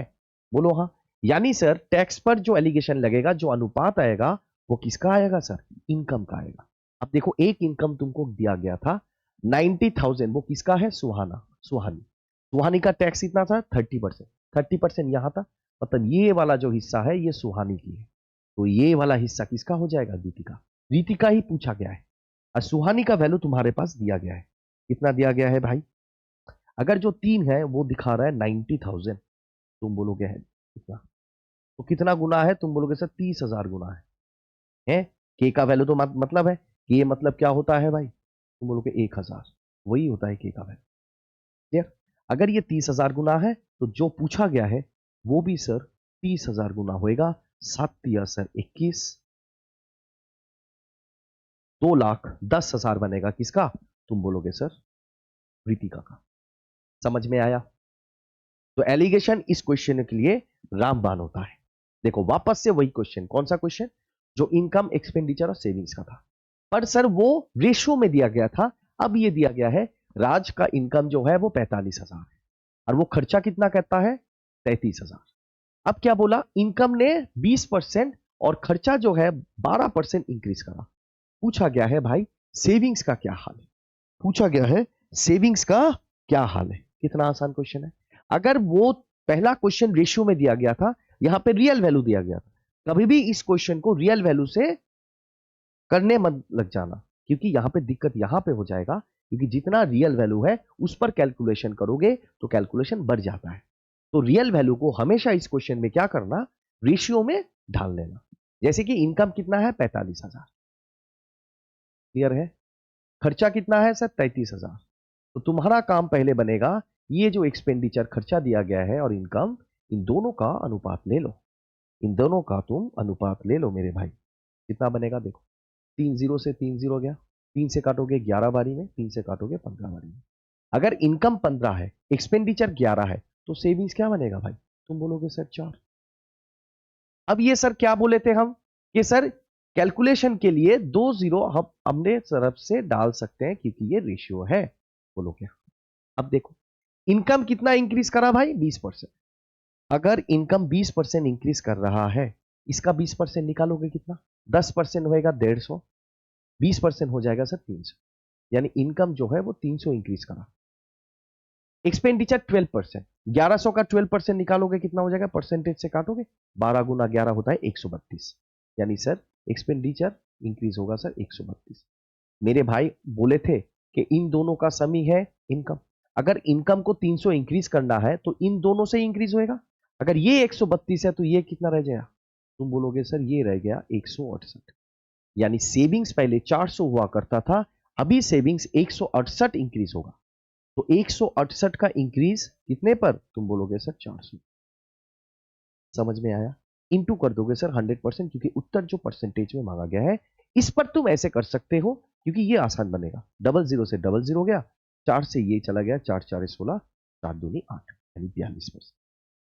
बोलो हाँ। यानी सर टैक्स पर जो एलिगेशन लगेगा, जो अनुपात आएगा वो किसका आएगा सर? इनकम का आएगा। अब देखो एक इनकम तुमको दिया गया था 90,000, वो किसका है? सुहानी। सुहानी का टैक्स कितना था? 30%। 30% यहां था, मतलब ये वाला जो हिस्सा है ये सुहानी की है, तो ये वाला हिस्सा किसका हो जाएगा? रीतिका। रीतिका ही पूछा गया है, और सुहानी का वैल्यू तुम्हारे पास दिया गया है। कितना दिया गया है भाई? अगर जो 3 है वो दिखा रहा है 90,000, तुम बोलोगे है कितना? तो कितना गुना है? तुम बोलोगे सर 30,000 गुना है? के का वैल्यू तो मतलब है, के मतलब क्या होता है भाई? तुम बोलोगे 1,000, वही होता है के का वैल्यू। क्लियर? अगर ये 30,000 गुना है तो जो पूछा गया है वो भी सर 30,000 गुना होएगा। 7 तिया सर 21, 2,10,000 बनेगा किसका? तुम बोलोगे सर प्रीतिका का। समझ में आया? तो एलिगेशन इस क्वेश्चन के लिए रामबाण होता है। देखो वापस से वही क्वेश्चन, कौन सा क्वेश्चन? जो इनकम एक्सपेंडिचर और सेविंग्स का था, पर सर वो रेशियो में दिया गया था। अब ये दिया गया है राज का इनकम जो है वो 45,000 है, और वो खर्चा कितना कहता है? 33,000। अब क्या बोला? इनकम ने 20% और खर्चा जो है 12% इंक्रीज करा। पूछा गया है भाई सेविंग्स का क्या हाल है? पूछा गया है सेविंग्स का क्या हाल है? कितना आसान क्वेश्चन है। अगर वो पहला क्वेश्चन रेशियो में दिया गया था, यहां पे रियल वैल्यू दिया गया था, कभी भी इस क्वेश्चन को रियल वैल्यू से करने मत लग जाना, क्योंकि यहां पे दिक्कत यहां पे हो जाएगा, क्योंकि जितना रियल वैल्यू है उस पर कैलकुलेशन करोगे तो कैलकुलेशन बढ़ जाता है। तो रियल वैल्यू को हमेशा इस क्वेश्चन में क्या करना? रेशियो में ढाल लेना। जैसे कि इनकम कितना है? 45,000। क्लियर है? खर्चा कितना है सर? 33,000। तो तुम्हारा काम पहले बनेगा, ये जो एक्सपेंडिचर खर्चा दिया गया है और इनकम, इन दोनों का अनुपात ले लो। इन दोनों का तुम अनुपात ले लो मेरे भाई। कितना बनेगा देखो, 3 0 से 3 0 गया, 3 से काटोगे 11 बारी में, 3 से काटोगे 15 बारी में। अगर इनकम 15 है, एक्सपेंडिचर 11 है, तो सेविंग्स क्या बनेगा भाई? तुम बोलोगे सर 4। अब ये सर क्या बोले थे हम कि सर कैलकुलेशन के लिए 2 0 हम अपने तरफ से डाल सकते हैं क्योंकि ये रेशियो है। बोलो क्या? अब देखो इनकम कितना इंक्रीज करा भाई? 20%। अगर इनकम 20% इंक्रीज कर रहा है, इसका 20% निकालोगे कितना? 10% होएगा 150, 20% हो जाएगा सर 300। यानी इनकम जो है वो 300 इंक्रीज करा। एक्सपेंडिचर 12%, 1100 का 12% निकालोगे कितना हो जाएगा? परसेंटेज से काटोगे, 12 गुना 11 होता है 132। यानी सर एक्सपेंडिचर इंक्रीज होगा सर 132। मेरे भाई बोले थे कि इन दोनों का सम ही है इनकम। अगर इनकम को 300 इंक्रीज करना है तो इन दोनों से इंक्रीज होएगा। अगर ये 132 है तो ये कितना रह जाएगा? तुम बोलोगे सर ये रह गया 168। यानी सेविंग्स पहले 400 हुआ करता था, अभी सेविंग्स 168 इंक्रीज होगा। तो 168 का इंक्रीज कितने पर? तुम बोलोगे सर 400। समझ में आया? इनटू कर दोगे सर 100%, क्योंकि उत्तर जो परसेंटेज में मांगा गया है। इस पर तुम ऐसे कर सकते हो क्योंकि ये आसान बनेगा। 00 से 00 हो गया, 4 से ये चला गया, 4 4 16, 4 दूनी 8, यानी 42%।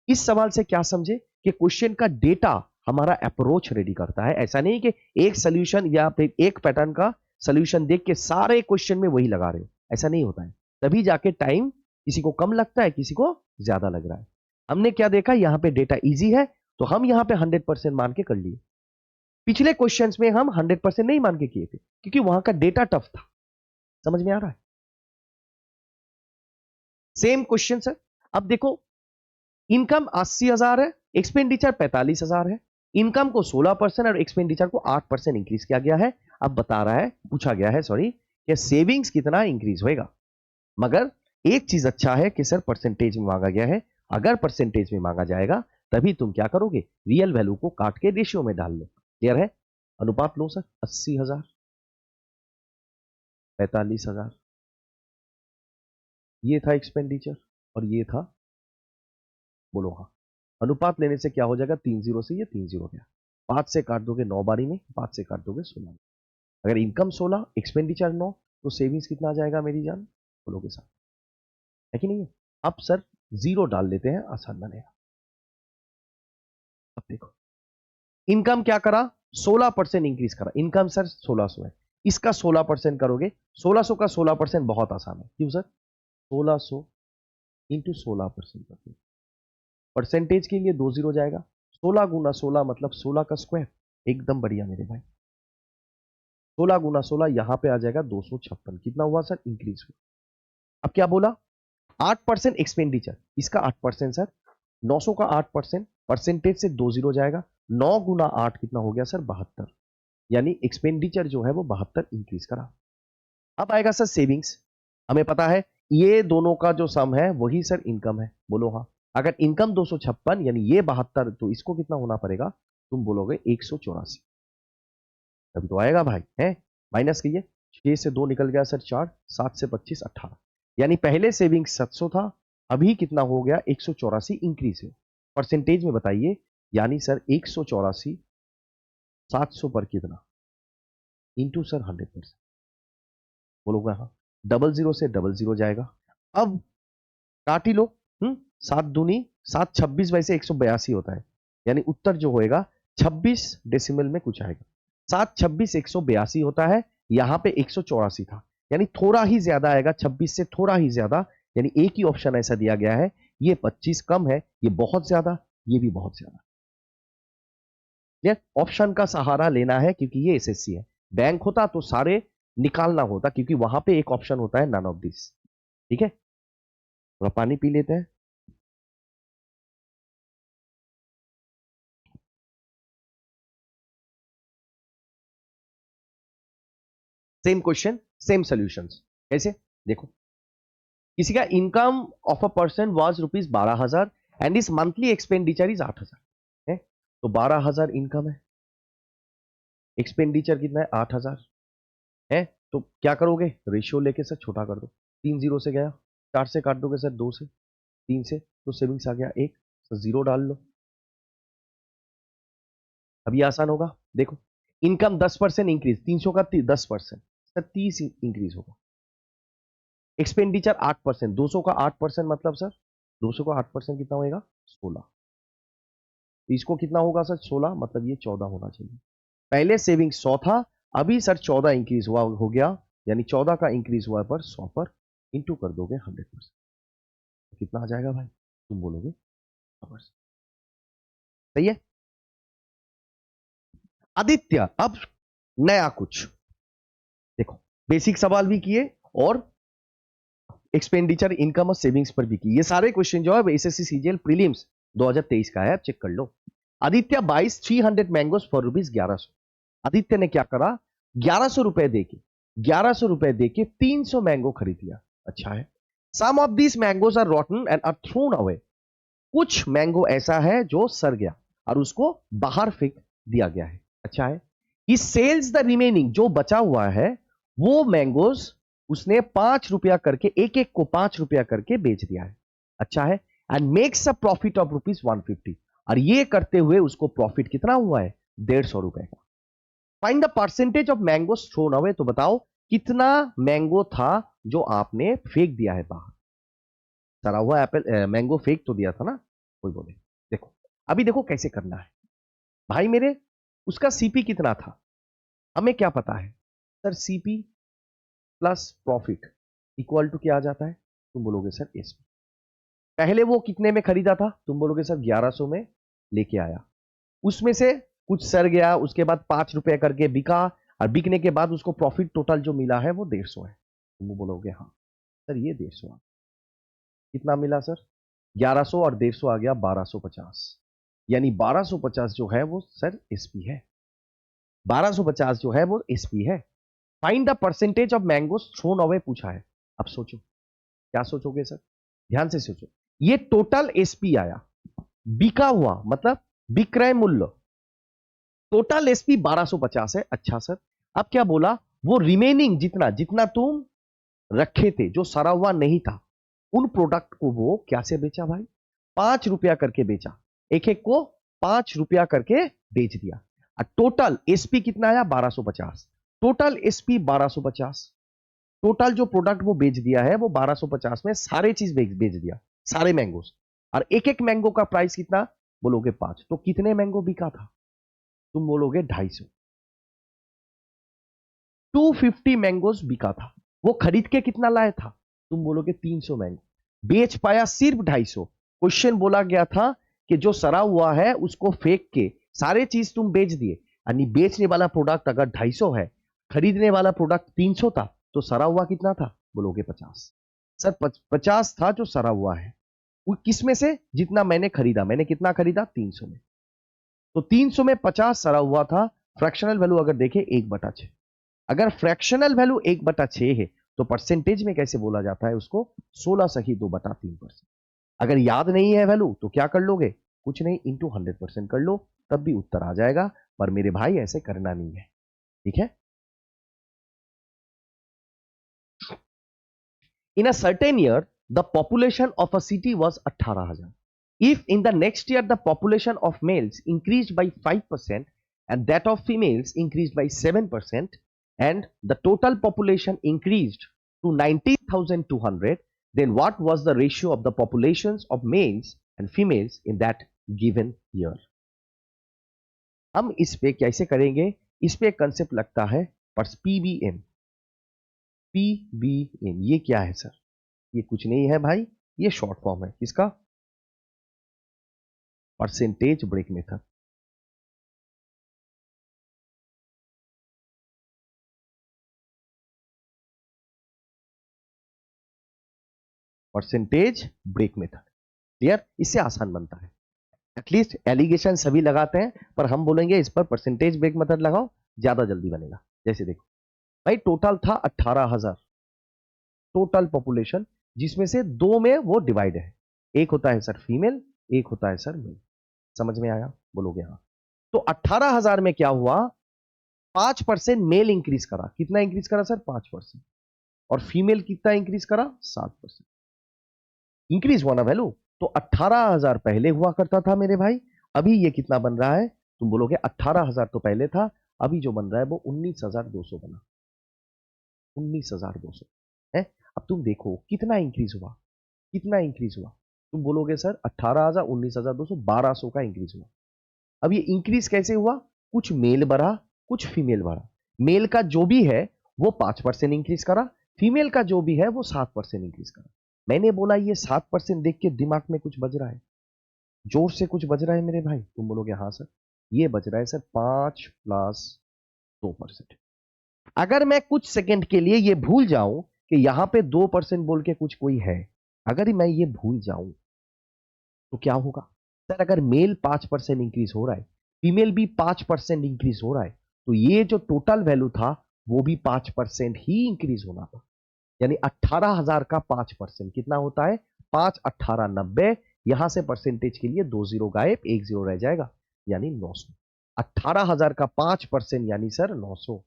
इस सवाल से क्या समझे कि क्वेश्चन का डेटा हमारा अप्रोच रेडी करता है। ऐसा नहीं कि एक सोल्यूशन या फिर एक पैटर्न का सोल्यूशन देख के सारे क्वेश्चन में वही लगा रहे हो, ऐसा नहीं होता है। तभी जाके टाइम किसी को कम लगता है, किसी को ज्यादा लग रहा है। हमने क्या देखा, यहां पे डेटा इजी है तो हम यहां पे 100% मान के कर लिए। पिछले क्वेश्चंस में हम 100% नहीं मान के किए थे क्योंकि वहां का डेटा टफ था। समझ में आ रहा है? Same question sir. अब देखो, इनकम 80,000 है, एक्सपेंडिचर 45,000 है। इनकम को 16% और एक्सपेंडिचर को 8% इंक्रीज किया गया है। अब बता रहा है, पूछा गया है सॉरी, कि सेविंग्स कितना इंक्रीज होएगा। मगर एक चीज अच्छा है कि सर परसेंटेज में मांगा गया है। अगर परसेंटेज में मांगा जाएगा तभी तुम क्या करोगे, रियल वैल्यू को काट के रेशियो में डाल लो। क्लियर है? अनुपात लो सर, 80,000, 45,000, ये था एक्सपेंडिचर और ये था, बोलो हाँ। अनुपात लेने से क्या हो जाएगा, 30 से ये 30 हो गया। 5 से काट दोगे 9 बारी में, 5 से काट दोगे 16। अगर इनकम 16, एक्सपेंडिचर 9, तो सेविंग्स कितना आ जाएगा मेरी जान, बोलोगे साथ, है कि नहीं है? अब सर जीरो डाल लेते हैं, आसान बनेगा। अब देखो, इनकम क्या करा, 16% इंक्रीज करा। इनकम सर 1600 है, इसका 16% करोगे। 1600 का 16% बहुत आसान है। क्यों सर? 1600 इंटू 16%। परसेंटेज के लिए 2 जीरो जाएगा। 16 गुना 16 मतलब 16 का स्क्वायर। एकदम बढ़िया मेरे भाई। 16 गुना 16 यहां पे आ जाएगा 256। कितना हुआ सर, इंक्रीज हुआ। अब क्या बोला, 8% एक्सपेंडिचर, इसका 8% सर। 900 का 8%, परसेंटेज से 2 जीरो जाएगा। 9 गुना 8 कितना हो गया सर, 72। यानी एक्सपेंडिचर जो है वो 72 इंक्रीज करा। अब आएगा सर सेविंग्स। हमें पता है ये दोनों का जो सम है वही सर इनकम है, बोलो हाँ। अगर इनकम 256 यानी ये 72, तो इसको कितना होना पड़ेगा, तुम बोलोगे 184। तभी तो आएगा भाई, है? माइनस कीजिए, 6 से 2 निकल गया सर 4, 7 से 25 18। यानी पहले सेविंग 700 था, अभी कितना हो गया, 184 इंक्रीज है। परसेंटेज में बताइए, यानी सर 184 700 पर कितना, इंटू सर 100%। बोलोगे हाँ। 00 से 00 जाएगा। अब काट ही लो। 7 दूनी 7, 26 वैसे 182 होता है, यानी उत्तर जो होएगा 26 डेसिमल में कुछ आएगा। 7 26 182 होता है, यहां पे 184 था, यानी थोड़ा ही ज्यादा आएगा, 26 से थोड़ा ही ज्यादा। यानी एक ही ऑप्शन ऐसा दिया गया है, ये 25 कम है, ये बहुत ज्यादा, ये भी बहुत ज्यादा। ऑप्शन का सहारा लेना है क्योंकि ये एसएससी है। बैंक होता तो सारे निकालना होता, क्योंकि वहां पे एक ऑप्शन होता है नन ऑफ दिस। ठीक है, थोड़ा पानी पी लेते हैं। Same question same solutions. कैसे, देखो, किसी का income of a person was rupees 12,000 and इस मंथली एक्सपेंडिचर इज 8,000 है। तो 12,000 इनकम है, एक्सपेंडिचर कितना है 8,000 है। तो क्या करोगे, रेशियो लेके सर छोटा कर दो। 3 जीरो से गया, 4 से काट दोगे सर 2 से, 3 से, तो सेविंग्स आ गया 1, तो जीरो डाल लो। अभी आसान होगा। देखो, इनकम 10% इंक्रीज, 300 का 10% सर 30 इंक्रीज होगा। एक्सपेंडिचर 8%, 200 का 8% मतलब सर 200 का 8% कितना होएगा, 16। तो इसको कितना होगा सर, 16 मतलब ये 14 होना चाहिए। पहले सेविंग 100 था, अभी सर 14 इंक्रीज हुआ हो गया, यानी 14 का इंक्रीज हुआ पर 100 पर इंटू कर दोगे 100%। तो कितना आ जाएगा भाई, तुम बोलोगे 100%। सही है। आदित्य, अब नया कुछ देखो, बेसिक सवाल भी किए और एक्सपेंडिचर इनकम और सेविंग्स पर भी की। ये सारे क्वेश्चन जो है एसएससी सीजीएल प्रीलिम्स 2023 का है, आप चेक कर लो। Aditya 22 300 mangoes for rupees 1100। Aditya ने क्या करा, 1100 रुपए देके 1100 रुपए देके 300 मैंगो खरीद लिया। अच्छा है। Some of this mangoes are rotten and are thrown away. कुछ मैंगो ऐसा है जो सड़ गया और उसको बाहर फेंक दिया गया है। अच्छा है। ही सेल्स द रिमेनिंग, जो बचा हुआ है वो मैंगोज उसने 5 रुपया करके, एक एक को 5 रुपया करके बेच दिया है। अच्छा है। And makes a profit of ₹150, और ये करते हुए उसको प्रॉफिट कितना हुआ है? 150 रुपए का। Find the percentage of mango thrown away, तो बताओ कितना मैंगो था जो आपने फेंक दिया है बाहर। सड़ा हुआ एप्पल मैंगो फेंक तो दिया था ना, कोई बोले। देखो अभी देखो कैसे करना है भाई मेरे। उसका सीपी कितना था, हमें क्या पता है sir? CP plus profit equal to क्या आ जाता है? तुम बोलोगे सर एसपी। पहले वो कितने में खरीदा था? तुम बोलोगे सर 1100 में लेके आया, उसमें से कुछ सर गया, उसके बाद 5 रुपए करके बिका, और बिकने के बाद उसको प्रॉफिट टोटल जो मिला है वो 150 है। तुम बोलोगे हाँ सर ये 150। कितना मिला सर? 1100 और 150 आ गया 1250, यानी 1250 जो है वो सर एसपी है। 1250 जो है वो एसपी है। Find the percentage of mangoes thrown away पूछा है। अब सोचो क्या सोचोगे सर, ध्यान से सोचो। ये टोटल एसपी आया, बिका हुआ मतलब विक्रय मूल्य, टोटल एसपी 1250 है। अच्छा सर, अब क्या बोला? वो रिमेनिंग जितना जितना तुम रखे थे, जो सड़ा हुआ नहीं था, उन प्रोडक्ट को वो क्या से बेचा भाई? 5 रुपया करके बेचा, एक एक को 5 रुपया करके बेच दिया। और टोटल एसपी कितना आया? 1250। Total SP 1250। टोटल जो प्रोडक्ट वो बेच दिया है वो 1250 में सारे चीज बेच दिया, सारे मैंगोस। और एक एक मैंगो का प्राइस कितना? बोलोगे 5। तो कितने मैंगो बिका था? तुम बोलोगे 250। 250 मैंगोस बिका था। वो खरीद के कितना लाया था? तुम बोलोगे 300 मैंगो। बेच पाया सिर्फ 250। क्वेश्चन बोला गया था कि जो सड़ा हुआ है उसको फेंक के सारे चीज तुम बेच दिए, यानी बेचने वाला प्रोडक्ट अगर 250 है, खरीदने वाला प्रोडक्ट 300 था, तो सड़ा हुआ कितना था? बोलोगे 50। सर 50 था जो सड़ा हुआ है, वो किस में से? जितना मैंने खरीदा। मैंने कितना खरीदा? 300 में। तो 300 में 50 सड़ा हुआ था। फ्रैक्शनल वैल्यू अगर देखें 1/6। अगर फ्रैक्शनल वैल्यू 1/6 है तो परसेंटेज में कैसे बोला जाता है उसको? 16 सही 2/3%। अगर याद नहीं है वैल्यू तो क्या कर लोगे? कुछ नहीं, इंटू 100% कर लो, तब भी उत्तर आ जाएगा। पर मेरे भाई ऐसे करना नहीं है, ठीक है? In a certain year, the population of a city was 18,000. If in the next year the population of males increased by 5% and that of females increased by 7%, and the total population increased to 19,200, then what was the ratio of the populations of males and females in that given year? हम इस पे कैसे करेंगे? इस पे concept लगता है PBN. PBN ये क्या है सर? ये कुछ नहीं है भाई, ये शॉर्ट फॉर्म है किसका? Percentage break method. Percentage break method, clear? इससे आसान बनता है। एटलीस्ट एलिगेशन सभी लगाते हैं, पर हम बोलेंगे इस पर परसेंटेज ब्रेक मेथड लगाओ, ज्यादा जल्दी बनेगा। जैसे देखो भाई, टोटल था 18,000 टोटल पॉपुलेशन, जिसमें से दो में वो डिवाइड है। एक होता है सर फीमेल, एक होता है सर मेल। समझ में आया? बोलोगे हाँ। तो 18,000 में क्या हुआ? 5% मेल इंक्रीज करा। कितना इंक्रीज करा सर? 5%। और फीमेल कितना इंक्रीज करा? 7%। इंक्रीज हुआ ना वैल्यू। तो 18,000 पहले हुआ करता था मेरे भाई, अभी ये कितना बन रहा है? तुम बोलोगे 18,000 तो पहले था, अभी जो बन रहा है वो 19,200 बना। 19,200 है। अब तुम देखो कितना इंक्रीज हुआ, कितना इंक्रीज हुआ? तुम बोलोगे सर 18,000 19,200 1200 का इंक्रीज हुआ। अब ये इंक्रीज कैसे हुआ? कुछ मेल बढ़ा, कुछ फीमेल बढ़ा। मेल का जो भी है वो 5% इंक्रीज करा, फीमेल का जो भी है वो 7% इंक्रीज करा। मैंने बोला ये 7% देख के दिमाग में कुछ बज रहा है, जोर से कुछ बज रहा है मेरे भाई? तुम बोलोगे हाँ सर, ये बज रहा है सर 5+2%। अगर मैं कुछ सेकंड के लिए ये भूल जाऊं कि यहां पे 2% बोल के कुछ कोई है, अगर मैं ये भूल जाऊं तो क्या होगा सर? अगर मेल 5% इंक्रीज हो रहा है, फीमेल भी 5% इंक्रीज हो रहा है, तो ये जो टोटल वैल्यू था वो भी 5% ही इंक्रीज होना था। यानी 18,000 का 5% कितना होता है? 5 18 90। यहां से परसेंटेज के लिए 2 जीरो गायब, 1 जीरो रह जाएगा, यानी 900। 18,000 का 5% यानी सर 900।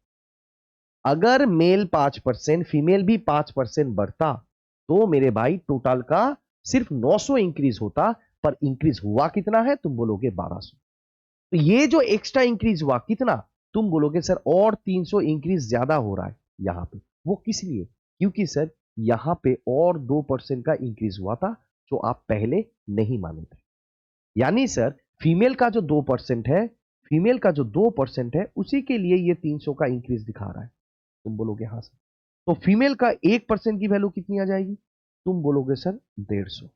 अगर मेल 5%, फीमेल भी 5% बढ़ता तो मेरे भाई टोटल का सिर्फ 900 इंक्रीज होता, पर इंक्रीज हुआ कितना है? तुम बोलोगे 1200। तो ये जो एक्स्ट्रा इंक्रीज हुआ कितना? तुम बोलोगे सर और 300 इंक्रीज ज्यादा हो रहा है यहां पे। वो किस लिए? क्योंकि सर यहां पे और 2% का इंक्रीज हुआ था जो आप पहले नहीं माने थे। यानी सर फीमेल का जो 2% है, फीमेल का जो 2% है उसी के लिए ये 300 का इंक्रीज दिखा रहा है। तुम बोलोगे हाँ सर। तो फीमेल का 1% की वैल्यू कितनी आ जाएगी? तुम बोलोगे सर 150।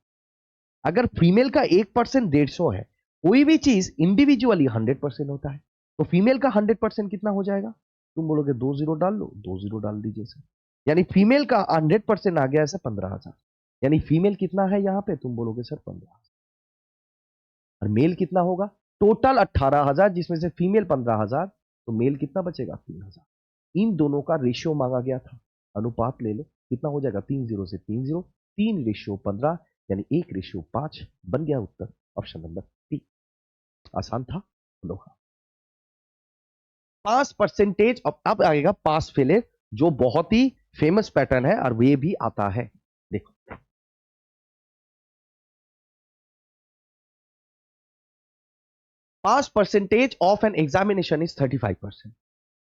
अगर फीमेल का 1% 150 है, कोई भी चीज इंडिविजुअली 100% होता है, तो फीमेल का 100% कितना हो जाएगा? तुम बोलोगे 2 जीरो डाल लो, 2 जीरो डाल दीजिए सर। यानी फीमेल का 100% आ गया सर 15,000। यानी फीमेल कितना है यहां पे? तुम बोलोगे सर 15,000। और मेल कितना होगा? टोटल 18,000 जिसमें से फीमेल 15,000, तो मेल कितना बचेगा? 3,000। इन दोनों का रेशियो मांगा गया था, अनुपात ले लो कितना हो जाएगा? 3 जीरो से 3 जीरो, 3:15 यानी 1:5 बन गया उत्तर ऑप्शन नंबर डी। आसान था लोहा। पास परसेंटेज, अब आएगा पास फेलियर जो बहुत ही फेमस पैटर्न है और वे भी आता है। देखो pass percentage of an examination is 35%.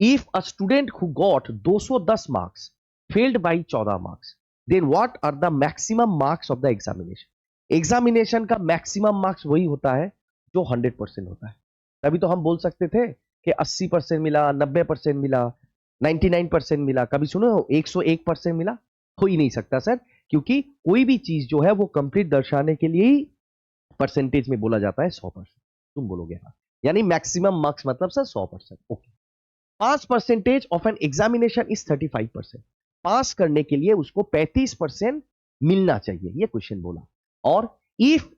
If a student who got 210 marks failed by 14 marks, then what are the maximum marks of the examination? Examination का मैक्सिमम मार्क्स वही होता है जो 100% होता है। तभी तो हम बोल सकते थे कि 80% मिला, 90% मिला, 99% मिला। कभी सुनो 101% मिला? हो ही नहीं सकता सर, क्योंकि कोई भी चीज जो है वो कंप्लीट दर्शाने के लिए ही परसेंटेज में बोला जाता है 100%। तुम बोलोगे हाँ, यानी मैक्सिमम मार्क्स मतलब sir 100%। Okay. Pass percentage of an examination is 35%। पास करने के लिए उसको 35% मिलना चाहिए, ये क्वेश्चन बोला। और if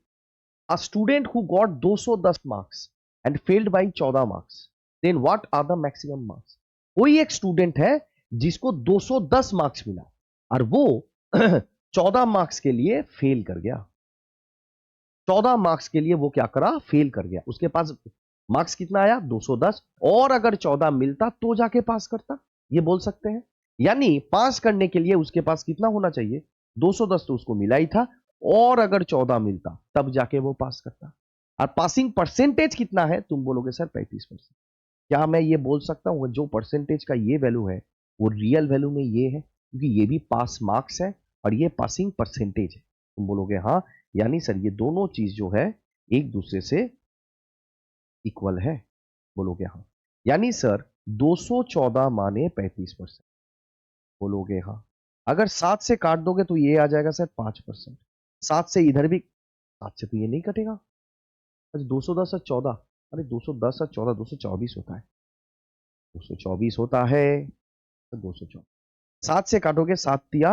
a student who got 210 marks and failed by 14 marks, then what are the maximum marks? कोई एक स्टूडेंट है जिसको 210 मार्क्स मिला और वो 14 मार्क्स के लिए फेल कर गया। 14 मार्क्स के लिए वो क्या करा? फेल कर गया। उसके पास मार्क्स कितना आया? 210, और अगर 14 मिलता तो जाके पास करता, ये बोल सकते हैं। यानी पास करने के लिए उसके पास कितना होना चाहिए? 210 तो उसको मिला ही था, और अगर 14 मिलता तब जाके वो पास करता। और पासिंग परसेंटेज कितना है? तुम बोलोगे सर 35%। क्या मैं ये बोल सकता हूं जो परसेंटेज का ये वैल्यू है वो रियल वैल्यू में ये है? क्योंकि ये भी पास मार्क्स है और ये पासिंग परसेंटेज है। तुम बोलोगे हाँ, यानी सर ये दोनों चीज जो है एक दूसरे से इक्वल है। बोलोगे हाँ, यानी सर 214 माने 35%। बोलोगे हाँ। अगर 7 से काट दोगे तो ये आ जाएगा सर 5%। 7 से इधर भी, 7 से तो ये नहीं कटेगा। अच्छा 210 और 14, अरे 210 और 14 224 होता है। 224 होता है तो 214, 7 से काटोगे 7 तिया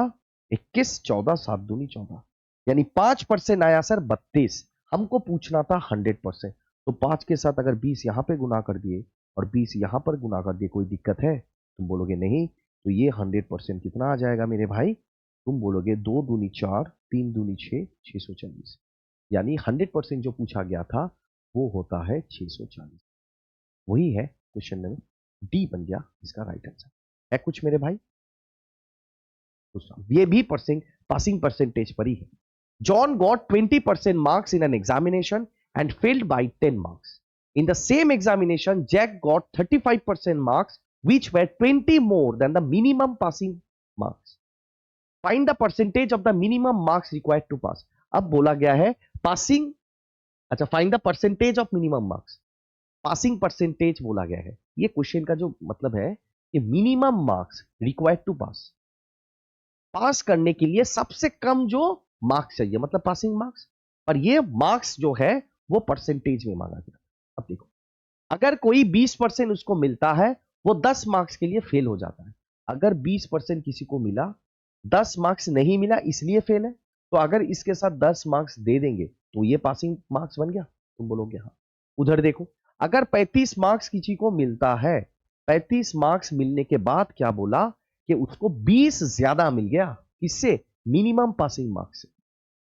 21, 14 7 दूनी 14, यानी 5% आया सर 32। हमको पूछना था 100%, तो 5 के साथ अगर 20 यहां पे गुना कर दिए और 20 यहां पर गुना कर दिए, कोई दिक्कत है? तुम बोलोगे नहीं। तो ये 100% कितना आ जाएगा मेरे भाई? तुम बोलोगे 2 दूनी 4, 3 दूनी 6, 640। यानी 100% जो पूछा गया था वो होता है 640। वही है क्वेश्चन नंबर डी बन गया इसका राइट आंसर। है कुछ मेरे भाई? ये भी पासिंग परसेंटेज पर ही है। John got 20% marks in an examination and failed by 10 marks. In the same examination Jack got 35% marks which were 20 more than the minimum passing marks. Find the percentage of the minimum marks required to pass. अब बोला गया है passing, अच्छा find the percentage of minimum marks. Passing percentage बोला गया है। ये question का जो मतलब है कि मिनिमम मार्क्स रिक्वायर्ड टू पास, पास करने के लिए सबसे कम जो मार्क्स चाहिए, मतलब पासिंग मार्क्स। और ये मार्क्स जो है वो परसेंटेज में मांगा गया। अब देखो, अगर कोई 20% उसको मिलता है, वो 10 मार्क्स के लिए फेल हो जाता है। अगर 20% किसी को मिला, 10 मार्क्स नहीं मिला इसलिए फेल है, तो अगर इसके साथ 10 मार्क्स दे देंगे तो ये पासिंग मार्क्स बन गया। तुम बोलोगे हाँ। उधर देखो, अगर 35 मार्क्स किसी को मिलता है, 35 मार्क्स मिलने के बाद क्या बोला कि उसको 20 ज्यादा मिल गया, किससे? मिनिमम पासिंग मार्क्स से।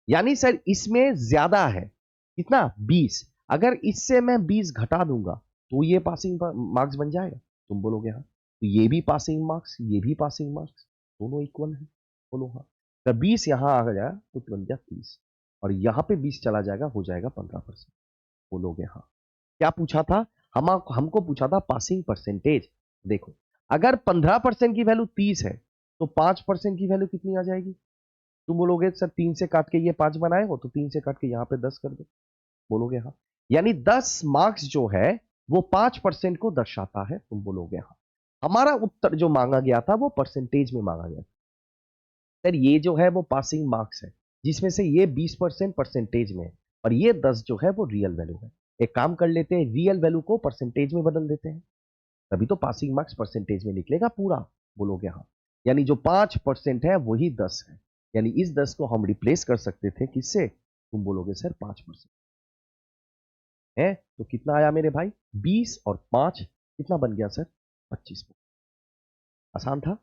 यानी सर इसमें ज्यादा है कितना? 20। अगर इससे मैं 20 घटा दूंगा तो ये पासिंग मार्क्स बन जाएगा। तुम बोलोगे हाँ। तो ये भी पासिंग मार्क्स, ये भी पासिंग मार्क्स, दोनों इक्वल है। बोलो हाँ। तो 20 यहां आ गया तो बन गया 30, और यहां पे 20 चला जाएगा, हो जाएगा 15%। बोलोगे हाँ। क्या पूछा था? हमको पूछा था पासिंग परसेंटेज। देखो, अगर 15% की वैल्यू 30 है तो 5% की वैल्यू कितनी आ जाएगी? तुम बोलोगे सर 3 से काट के ये 5 बनाए हो, तो 3 से काट के यहां पे 10 कर दो। बोलोगे हाँ। यानी 10 मार्क्स जो है वो 5% को दर्शाता है। तुम बोलोगे हाँ। हमारा उत्तर जो मांगा गया था वो परसेंटेज में मांगा गया था। सर ये जो है वो पासिंग मार्क्स है, जिसमें से ये 20% परसेंटेज में है, और ये 10 जो है वो रियल वैल्यू है। एक काम कर लेते हैं, रियल वैल्यू को परसेंटेज में बदल देते हैं, तभी तो पासिंग मार्क्स परसेंटेज में निकलेगा पूरा। बोलोगे हाँ। यानी जो 5% है वही 10 है, यानी इस 10 को हम रिप्लेस कर सकते थे किससे? तुम बोलोगे सर 5% है। तो कितना आया मेरे भाई? 20 और 5 कितना बन गया सर? 25। आसान था।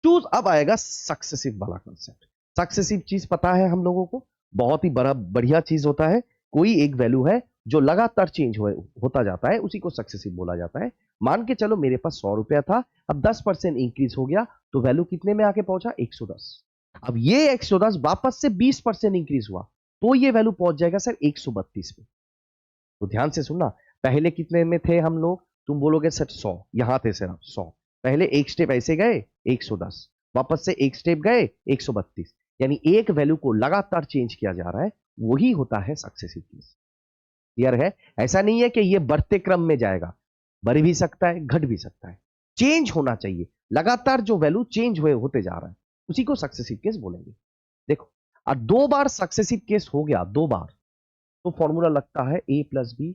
चूज अब आएगा सक्सेसिव वाला कंसेप्ट। सक्सेसिव चीज पता है हम लोगों को, बहुत ही बड़ा बढ़िया चीज होता है। कोई एक वैल्यू है जो लगातार चेंज होता जाता है, उसी को सक्सेसिव बोला जाता है। मान के चलो मेरे पास 100 रुपया था, अब 10% इंक्रीज हो गया, तो वैल्यू कितने में आके पहुंचा? 110। अब ये 110 वापस से 20% इंक्रीज हुआ, तो ये वैल्यू पहुंच जाएगा सर 132 पे। तो ध्यान से सुनना, पहले कितने में थे हम लोग? तुम बोलोगे सर 100, यहां थे सर 100। पहले एक स्टेप ऐसे गए 110, वापस से एक स्टेप गए 132, यानी एक वैल्यू को लगातार चेंज किया जा रहा है, वही होता है सक्सेसिव केस। क्लियर है? ऐसा नहीं है कि ये बढ़ते क्रम में जाएगा, बढ़ भी सकता है, घट भी सकता है, चेंज होना चाहिए। लगातार जो वैल्यू चेंज हुए होते जा रहा है, उसी को सक्सेसिव केस बोलेंगे। देखो, और 2 बार सक्सेसिव केस हो गया, 2 बार, तो फॉर्मूला लगता है a plus B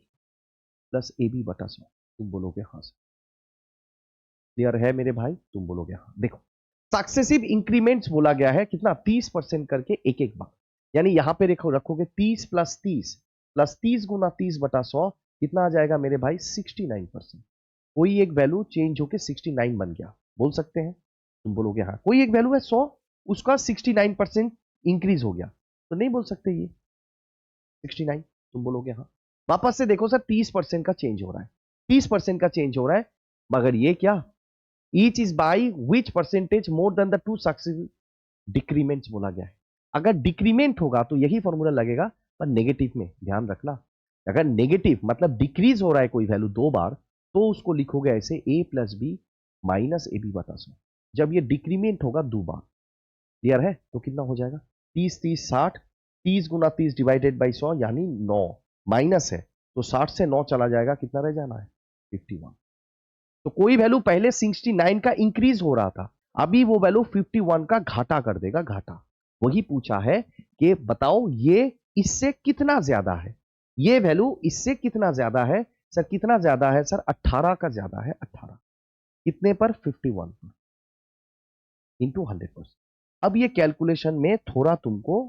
plus A B बटा 100। तुम बोलोगे हाँ सर। क्लियर है मेरे भाई? तुम बोलोगे हाँ। देखो, सक्सेसिव इंक्रीमेंट्स बोला गया है कितना? 30% करके एक एक बार, यानी यहां पे रखोगे 30 प्लस 30 प्लस 30 गुना 30 बटा 100, कितना आ जाएगा मेरे भाई? 69%। कोई एक वैल्यू चेंज होके 69 बन गया, बोल सकते हैं। तुम बोलोगे हाँ। कोई एक वैल्यू है 100, उसका 69% इंक्रीज हो गया, तो नहीं बोल सकते ये 69। तुम बोलोगे हाँ। वापस से देखो सर, 30% का चेंज हो रहा है, 30% का चेंज हो रहा है, मगर ये क्या? Each is by which percentage more than the two successive decrements बोला गया है। अगर डिक्रीमेंट होगा तो यही फॉर्मूला लगेगा, पर नेगेटिव में ध्यान रखना। अगर नेगेटिव मतलब डिक्रीज हो रहा है कोई वैल्यू 2 बार, तो उसको लिखोगे ऐसे a plus B minus A B बटा 100। जब ये डिक्रीमेंट होगा 2 बार, क्लियर है? तो कितना हो जाएगा? 30 30 60, 30 गुना 30 डिवाइडेड बाई 100 यानी 9, माइनस है तो 60 से 9 चला जाएगा, कितना रह जाना है? 51। तो कोई वैल्यू पहले 69 का इंक्रीज हो रहा था, अभी वो वैल्यू 51 का घाटा कर देगा, घाटा। वही पूछा है कि बताओ ये इससे कितना ज्यादा है, ये वैल्यू इससे कितना ज्यादा है। सर कितना ज्यादा है? सर 18 का ज्यादा है, 18 कितने पर? 51 पर, इंटू 100%। अब ये कैलकुलेशन में थोड़ा तुमको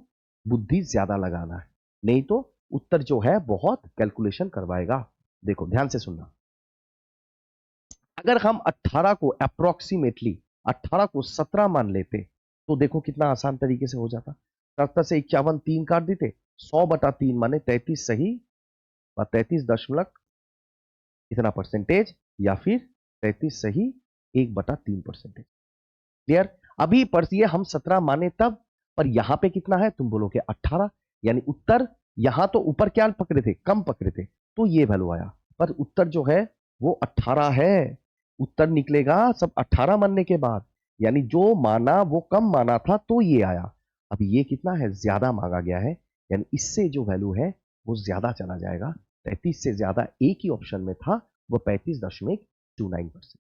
बुद्धि ज्यादा लगाना है, नहीं तो उत्तर जो है बहुत कैलकुलेशन करवाएगा। देखो ध्यान से सुनना, अगर हम 18 को अप्रोक्सीमेटली 18 को 17 मान लेते, तो देखो कितना आसान तरीके से हो जाता। 70 से 51 3 काट देते, 100 बटा 3 माने 33 सही, और 33 दशमलव इतना परसेंटेज, या फिर 33 सही 1/3%। क्लियर? अभी पर ये हम 17 माने तब, पर यहां पे कितना है? तुम बोलोगे 18, यानी उत्तर यहां तो ऊपर क्या पकड़े थे? कम पकड़े थे, तो ये वैल्यू आया, पर उत्तर जो है वो 18 है। उत्तर निकलेगा सब 18 मानने के बाद, यानी जो माना वो कम माना था, तो ये आया। अब ये कितना है? ज्यादा मांगा गया है, यानी इससे जो वैल्यू है वो ज्यादा चला जाएगा। 33 से ज्यादा एक ही ऑप्शन में था, वो 35.29%।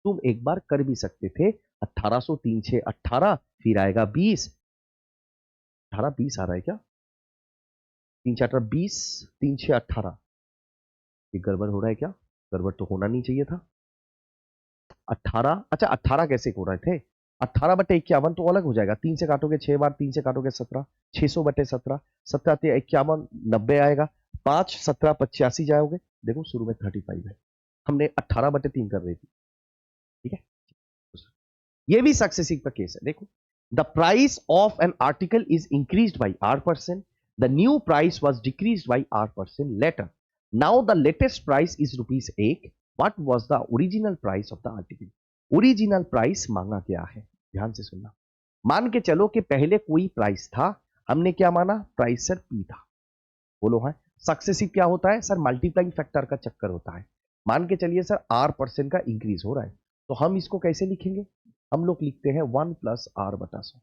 तुम एक बार कर भी सकते थे, 1800 3 6 18, फिर आएगा 20, 18 20 आ रहा है क्या? 3 4 20, 3 6 18, ये गड़बड़ हो रहा है क्या? गड़बड़ तो होना नहीं चाहिए था। 18, अच्छा 18 कैसे हो रहे थे? 18/51 तो अलग हो जाएगा, 3 से काटोगे 6 बार, 3 से काटोगे 17, 600/17, 17×51 90 आएगा, 5 17 85 जाओगे। देखो शुरू में 35 है, हमने 18/3 कर रही थी, ठीक है। ये भी सक्सेसिव का केस है। देखो, the price of an article is increased by R%, the new price was decreased by R% later, now the latest price is ₹1. What was the original price of the article? Original price मांगा गया है, ध्यान से सुनना। मान के चलो कि पहले कोई प्राइस था, हमने क्या माना? प्राइस सर पी था। बोलो हाँ। सक्सेसिव क्या होता है सर? मल्टीप्लाइंग फैक्टर का चक्कर होता है। मान के चलिए सर R% का इंक्रीज हो रहा है, तो हम इसको कैसे लिखेंगे? हम लोग लिखते हैं 1 + R/100,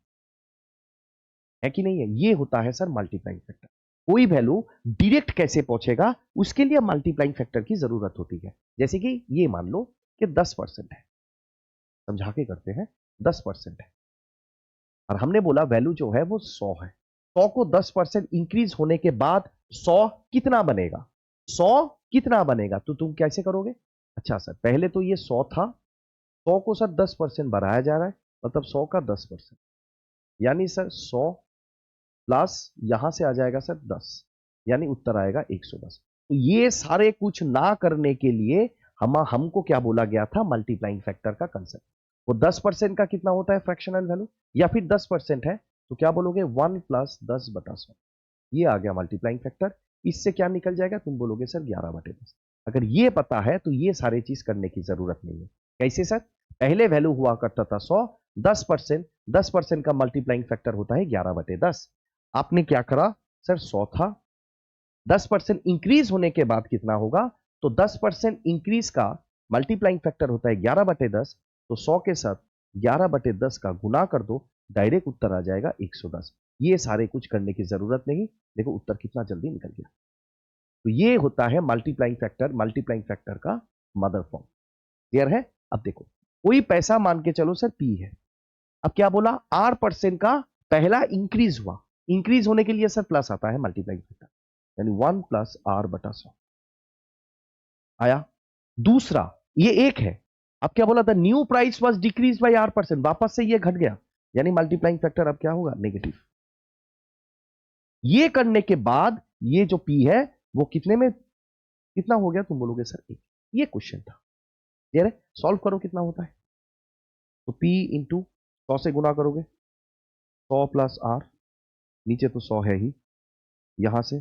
है कि नहीं है? ये होता है सर मल्टीप्लाइंग फैक्टर। कोई वैल्यू डायरेक्ट कैसे पहुंचेगा, उसके लिए मल्टीप्लाइंग फैक्टर की जरूरत होती है। जैसे कि ये मान लो कि 10% है, समझा के करते हैं, 10% है, और हमने बोला वैल्यू जो है वो 100 है। 100 को 10% इंक्रीज होने के बाद 100 कितना बनेगा? 100 कितना बनेगा? तो तुम कैसे करोगे? अच्छा सर, पहले तो ये 100 था, 100 को सर 10% बढ़ाया जा रहा है, मतलब 100 का 10%, यानी सर 100 प्लस यहां से आ जाएगा सर 10, यानी उत्तर आएगा 110। तो ये सारे कुछ ना करने के लिए हमको क्या बोला गया था? मल्टीप्लाइंग फैक्टर का कंसेप्ट। वो 10% का कितना होता है फ्रैक्शनल वैल्यू, या फिर 10% है तो क्या बोलोगे? 1 + 10/100। ये आ गया मल्टीप्लाइंग फैक्टर। इससे क्या निकल जाएगा? तुम बोलोगे सर 11/10। अगर ये पता है तो ये सारे चीज करने की जरूरत नहीं है। कैसे सर? पहले वैल्यू हुआ करता था 100, 10%, 10% का मल्टीप्लाइंग फैक्टर होता है 11/10। आपने क्या करा सर? 100 था, 10% इंक्रीज होने के बाद कितना होगा? तो 10% इंक्रीज का मल्टीप्लाइंग फैक्टर होता है 11/10, तो 100 के साथ 11/10 का गुना कर दो, डायरेक्ट उत्तर आ जाएगा 110। ये सारे कुछ करने की जरूरत नहीं। देखो उत्तर कितना जल्दी निकल गया। तो ये होता है मल्टीप्लाइंग फैक्टर का मदर फॉर्म। क्लियर है? अब देखो, कोई पैसा मान के चलो सर पी है। अब क्या बोला? R% का पहला इंक्रीज हुआ, इंक्रीज होने के लिए सर प्लस आता है मल्टीप्लाइंग फैक्टर, यानी 1 + R/100 आया। दूसरा ये एक है। अब क्या बोला था? New price was decrease by R%, वापस से ये घट गया, यानी मल्टीप्लाइंग फैक्टर अब क्या होगा? नेगेटिव। ये करने के बाद ये जो P है वो कितने में कितना हो गया? तुम बोलोगे सर 1। ये क्वेश्चन था। क्लियर है? सॉल्व करो कितना होता है। तो P इंटू 100 से गुना करोगे, 100 + R, नीचे तो 100 है ही, यहां से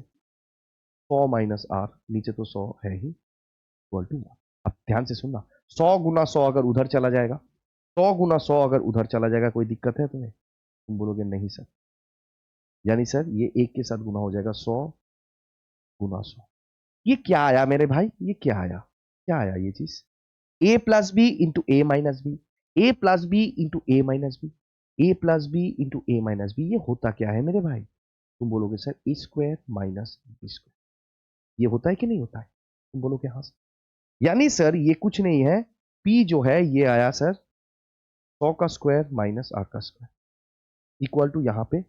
100 - R, नीचे तो 100 है ही, इक्वल टू 1। अब ध्यान से सुनना, 100 गुना 100 अगर उधर चला जाएगा, 100 गुना 100 अगर उधर चला जाएगा, कोई दिक्कत है तुम्हें? तुम बोलोगे नहीं सर, यानी सर ये एक के साथ गुना हो जाएगा, 100 गुना 100। ये क्या आया मेरे भाई? ये क्या आया? क्या आया ये चीज? a + b into a - b, a + b into a - b, a + b into a - b। ये होता क्या है मेरे भाई? तुम बोलोगे सर A² - B²। ये होता है कि नहीं होता है? तुम बोलोगे हाँ सर। यानी सर ये कुछ नहीं है, P जो है ये आया सर 100 का स्क्वायर माइनस R का स्क्वायर, इक्वल टू यहां पे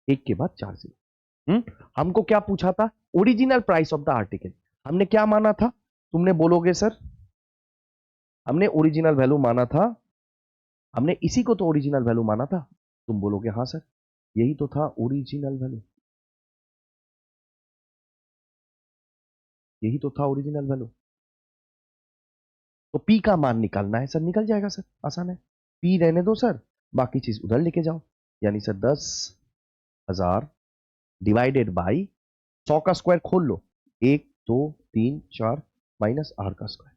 एक के बाद 4 0। हमको क्या पूछा था? Original price of the article. हमने क्या माना था? तुमने बोलोगे सर हमने ओरिजिनल वैल्यू माना था, हमने इसी को तो ओरिजिनल वैल्यू माना था। तुम बोलोगे हाँ सर, यही तो था ओरिजिनल वैल्यू, यही तो था ओरिजिनल वैल्यू। तो P का मान निकालना है सर, निकल जाएगा सर, आसान है। P रहने दो सर, बाकी चीज उधर लेके जाओ, यानी सर 10,000 डिवाइडेड बाई 100 का स्क्वायर खोल लो, 1 2 3 4 माइनस R का स्क्वायर।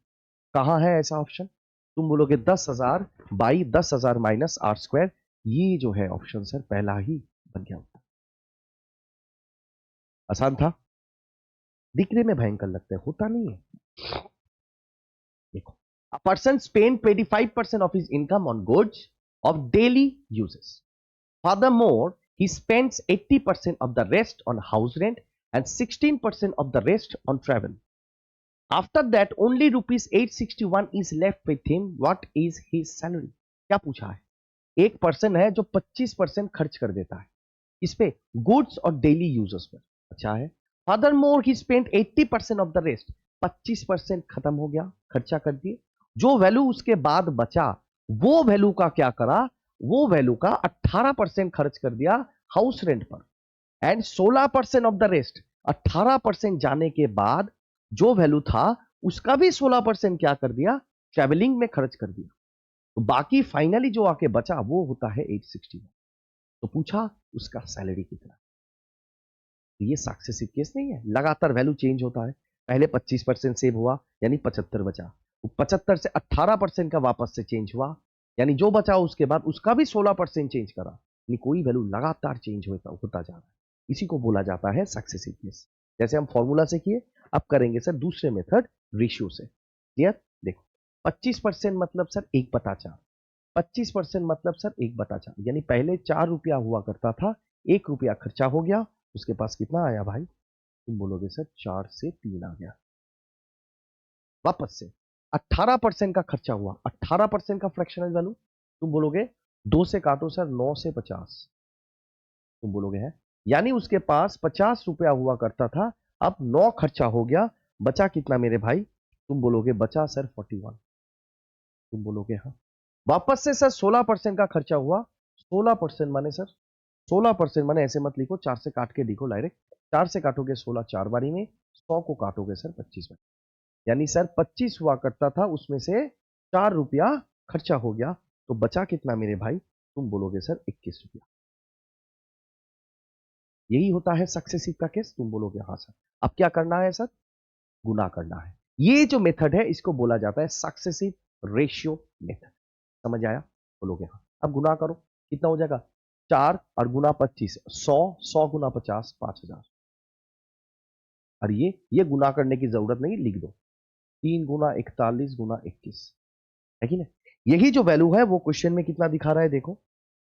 कहां है ऐसा ऑप्शन? तुम बोलोगे 10,000 बाई 10,000 माइनस R²। ये जो है ऑप्शन सर पहला ही बन गया उत्तर। आसान था, दिखने में भयंकर लगता है, होता नहीं है। देखो, a person spend 25% of his income on goods of daily uses. Furthermore, he spends 80% of the rest on house rent and 16% of the rest on travel. After that, only rupees 861 is left with him. What is his salary? क्या पूछा है? एक person है जो 25% खर्च कर देता है इस पे, गुड्स और डेली यूजर्स पर। अच्छा है। Further more he spent 80% of the rest, 25% खत्म हो गया, खर्चा कर दिए। जो वैल्यू उसके बाद बचा, वो वैल्यू का क्या करा? वो वैल्यू का 18% खर्च कर दिया हाउस रेंट पर, एंड 16% ऑफ द रेस्ट, 18% जाने के बाद जो वैल्यू था उसका भी 16% क्या कर दिया? ट्रेवलिंग में खर्च कर दिया। तो बाकी फाइनली जो आके बचा वो होता है 861। तो पूछा उसका सैलरी कितना। तो ये सक्सेसिव केस नहीं है, लगातार वैल्यू चेंज होता है। पहले 25% सेव हुआ यानी 75 बचा, 75 से 18% का वापस से चेंज हुआ यानी जो बचा उसके बाद उसका भी 16% चेंज करा, यानी कोई वैल्यू लगातार चेंज होता जा रहा है। इसी को बोला जाता है सक्सेसिव केस। जैसे हम फॉर्मूला से किए, अब करेंगे सर दूसरे मेथड रेशियो से। क्लियर? देखो 25% मतलब सर 1/4, 25% मतलब सर 1/4, यानी पहले 4 रुपया हुआ करता था, 1 रुपया खर्चा हो गया, उसके पास कितना आया भाई? तुम बोलोगे सर 4 से 3 आ गया। वापस से 18% का खर्चा हुआ, 18% का फ्रैक्शनल वैल्यू, तुम बोलोगे 2 से काटो सर 9 से 50, तुम बोलोगे है, यानी उसके पास 50 रुपया हुआ करता था, अब 9 खर्चा हो गया, बचा कितना मेरे भाई? तुम बोलोगे बचा सर 41, तुम बोलोगे हाँ। वापस से सर 16% का खर्चा हुआ, 16% माने सर 16% माने ऐसे मत लिखो, 4 से काट के लिखो डायरेक्ट, 4 से काटोगे 16 4 बारी में, 100 को काटोगे सर 25 बारी, यानी सर 25 हुआ करता था, उसमें से 4 रुपया खर्चा हो गया, तो बचा कितना मेरे भाई? तुम बोलोगे सर 21 रुपया। यही होता है सक्सेसिव का केस, तुम बोलोगे हाँ सर। अब क्या करना है सर? गुना करना है। ये जो मेथड है इसको बोला जाता है सक्सेसिव रेशियो मेथड। समझ आया? बोलोगे हाँ। अब गुना करो, कितना हो जाएगा? 4 और गुना 25, 100, 100 गुना 50, 5000। और ये गुना करने की जरूरत नहीं, लिख दो 3 गुना 41 गुना 21, है कि नहीं? यही जो वैल्यू है वो क्वेश्चन में कितना दिखा रहा है, देखो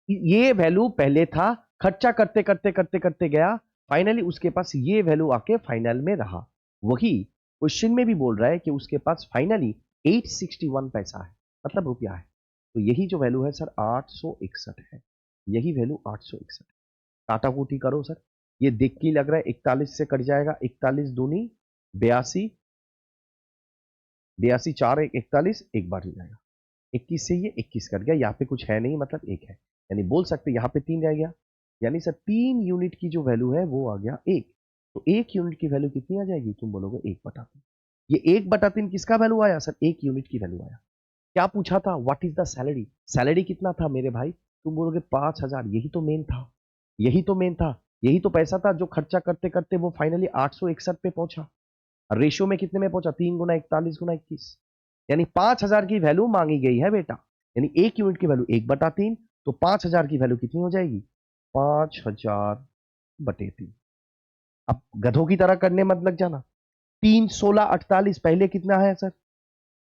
ये वैल्यू पहले था, खर्चा करते करते करते करते गया, फाइनली उसके पास ये वैल्यू आके फाइनल में रहा। वही क्वेश्चन में भी बोल रहा है कि उसके पास फाइनली 861 पैसा है, मतलब रुपया है। तो यही जो वैल्यू है सर 861 है, यही वैल्यू 861। काटा कूटी करो सर, ये देख के लग रहा है 41 से कट जाएगा, 41 दूनी 82, 82 4 1 41, एक बार हो जाएगा, 21 से ये 21 कट गया, यहाँ पे कुछ है नहीं मतलब एक है, यानी बोल सकते यहाँ पे 3 रह गया, यानी सर 3 यूनिट की जो वैल्यू है वो आ गया 1। तो 1 यूनिट की वैल्यू कितनी आ जाएगी? तुम बोलोगे 1/3। ये 1/3 किसका वैल्यू आया सर? 1 यूनिट की वैल्यू आया। क्या पूछा था? What is the salary? Salary कितना था मेरे भाई? तुम बोलोगे 5000। यही तो मेन था, यही तो मेन था, यही तो पैसा था जो खर्चा करते करते वो फाइनली 861 पे पहुंचा। रेशियो में कितने में पहुंचा? 3 गुना 41 गुना 21, यानी 5000 की वैल्यू मांगी गई है बेटा, यानी 1 यूनिट की वैल्यू 1/3, तो 5000 की वैल्यू कितनी हो जाएगी? 5000/3। अब गधों की तरह करने मत लग जाना। 3 16 48, पहले कितना है सर?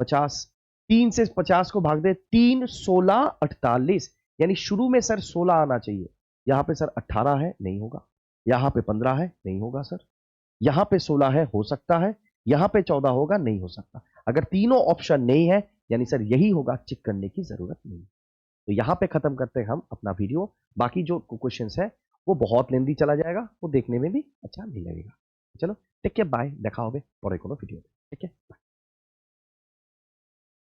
50, 3 से 50 को भाग दे, 3 16 48, यानी शुरू में सर 16 आना चाहिए। यहां पे सर 18 है, नहीं होगा। यहां पे 15 है, नहीं होगा सर। यहां पे 16 है, हो सकता है। यहां पे 14 होगा, नहीं हो सकता। अगर तीनों ऑप्शन नहीं है, यानी सर यही होगा, चेक करने की जरूरत नहीं। तो यहां पे खत्म करते हैं हम अपना वीडियो। बाकी जो क्वेश्चंस है वो बहुत लेंदी चला जाएगा, वो देखने में भी अच्छा नहीं लगेगा। चलो टेक केयर, बाय, देखा होगे पर कोनो वीडियो। ठीक है।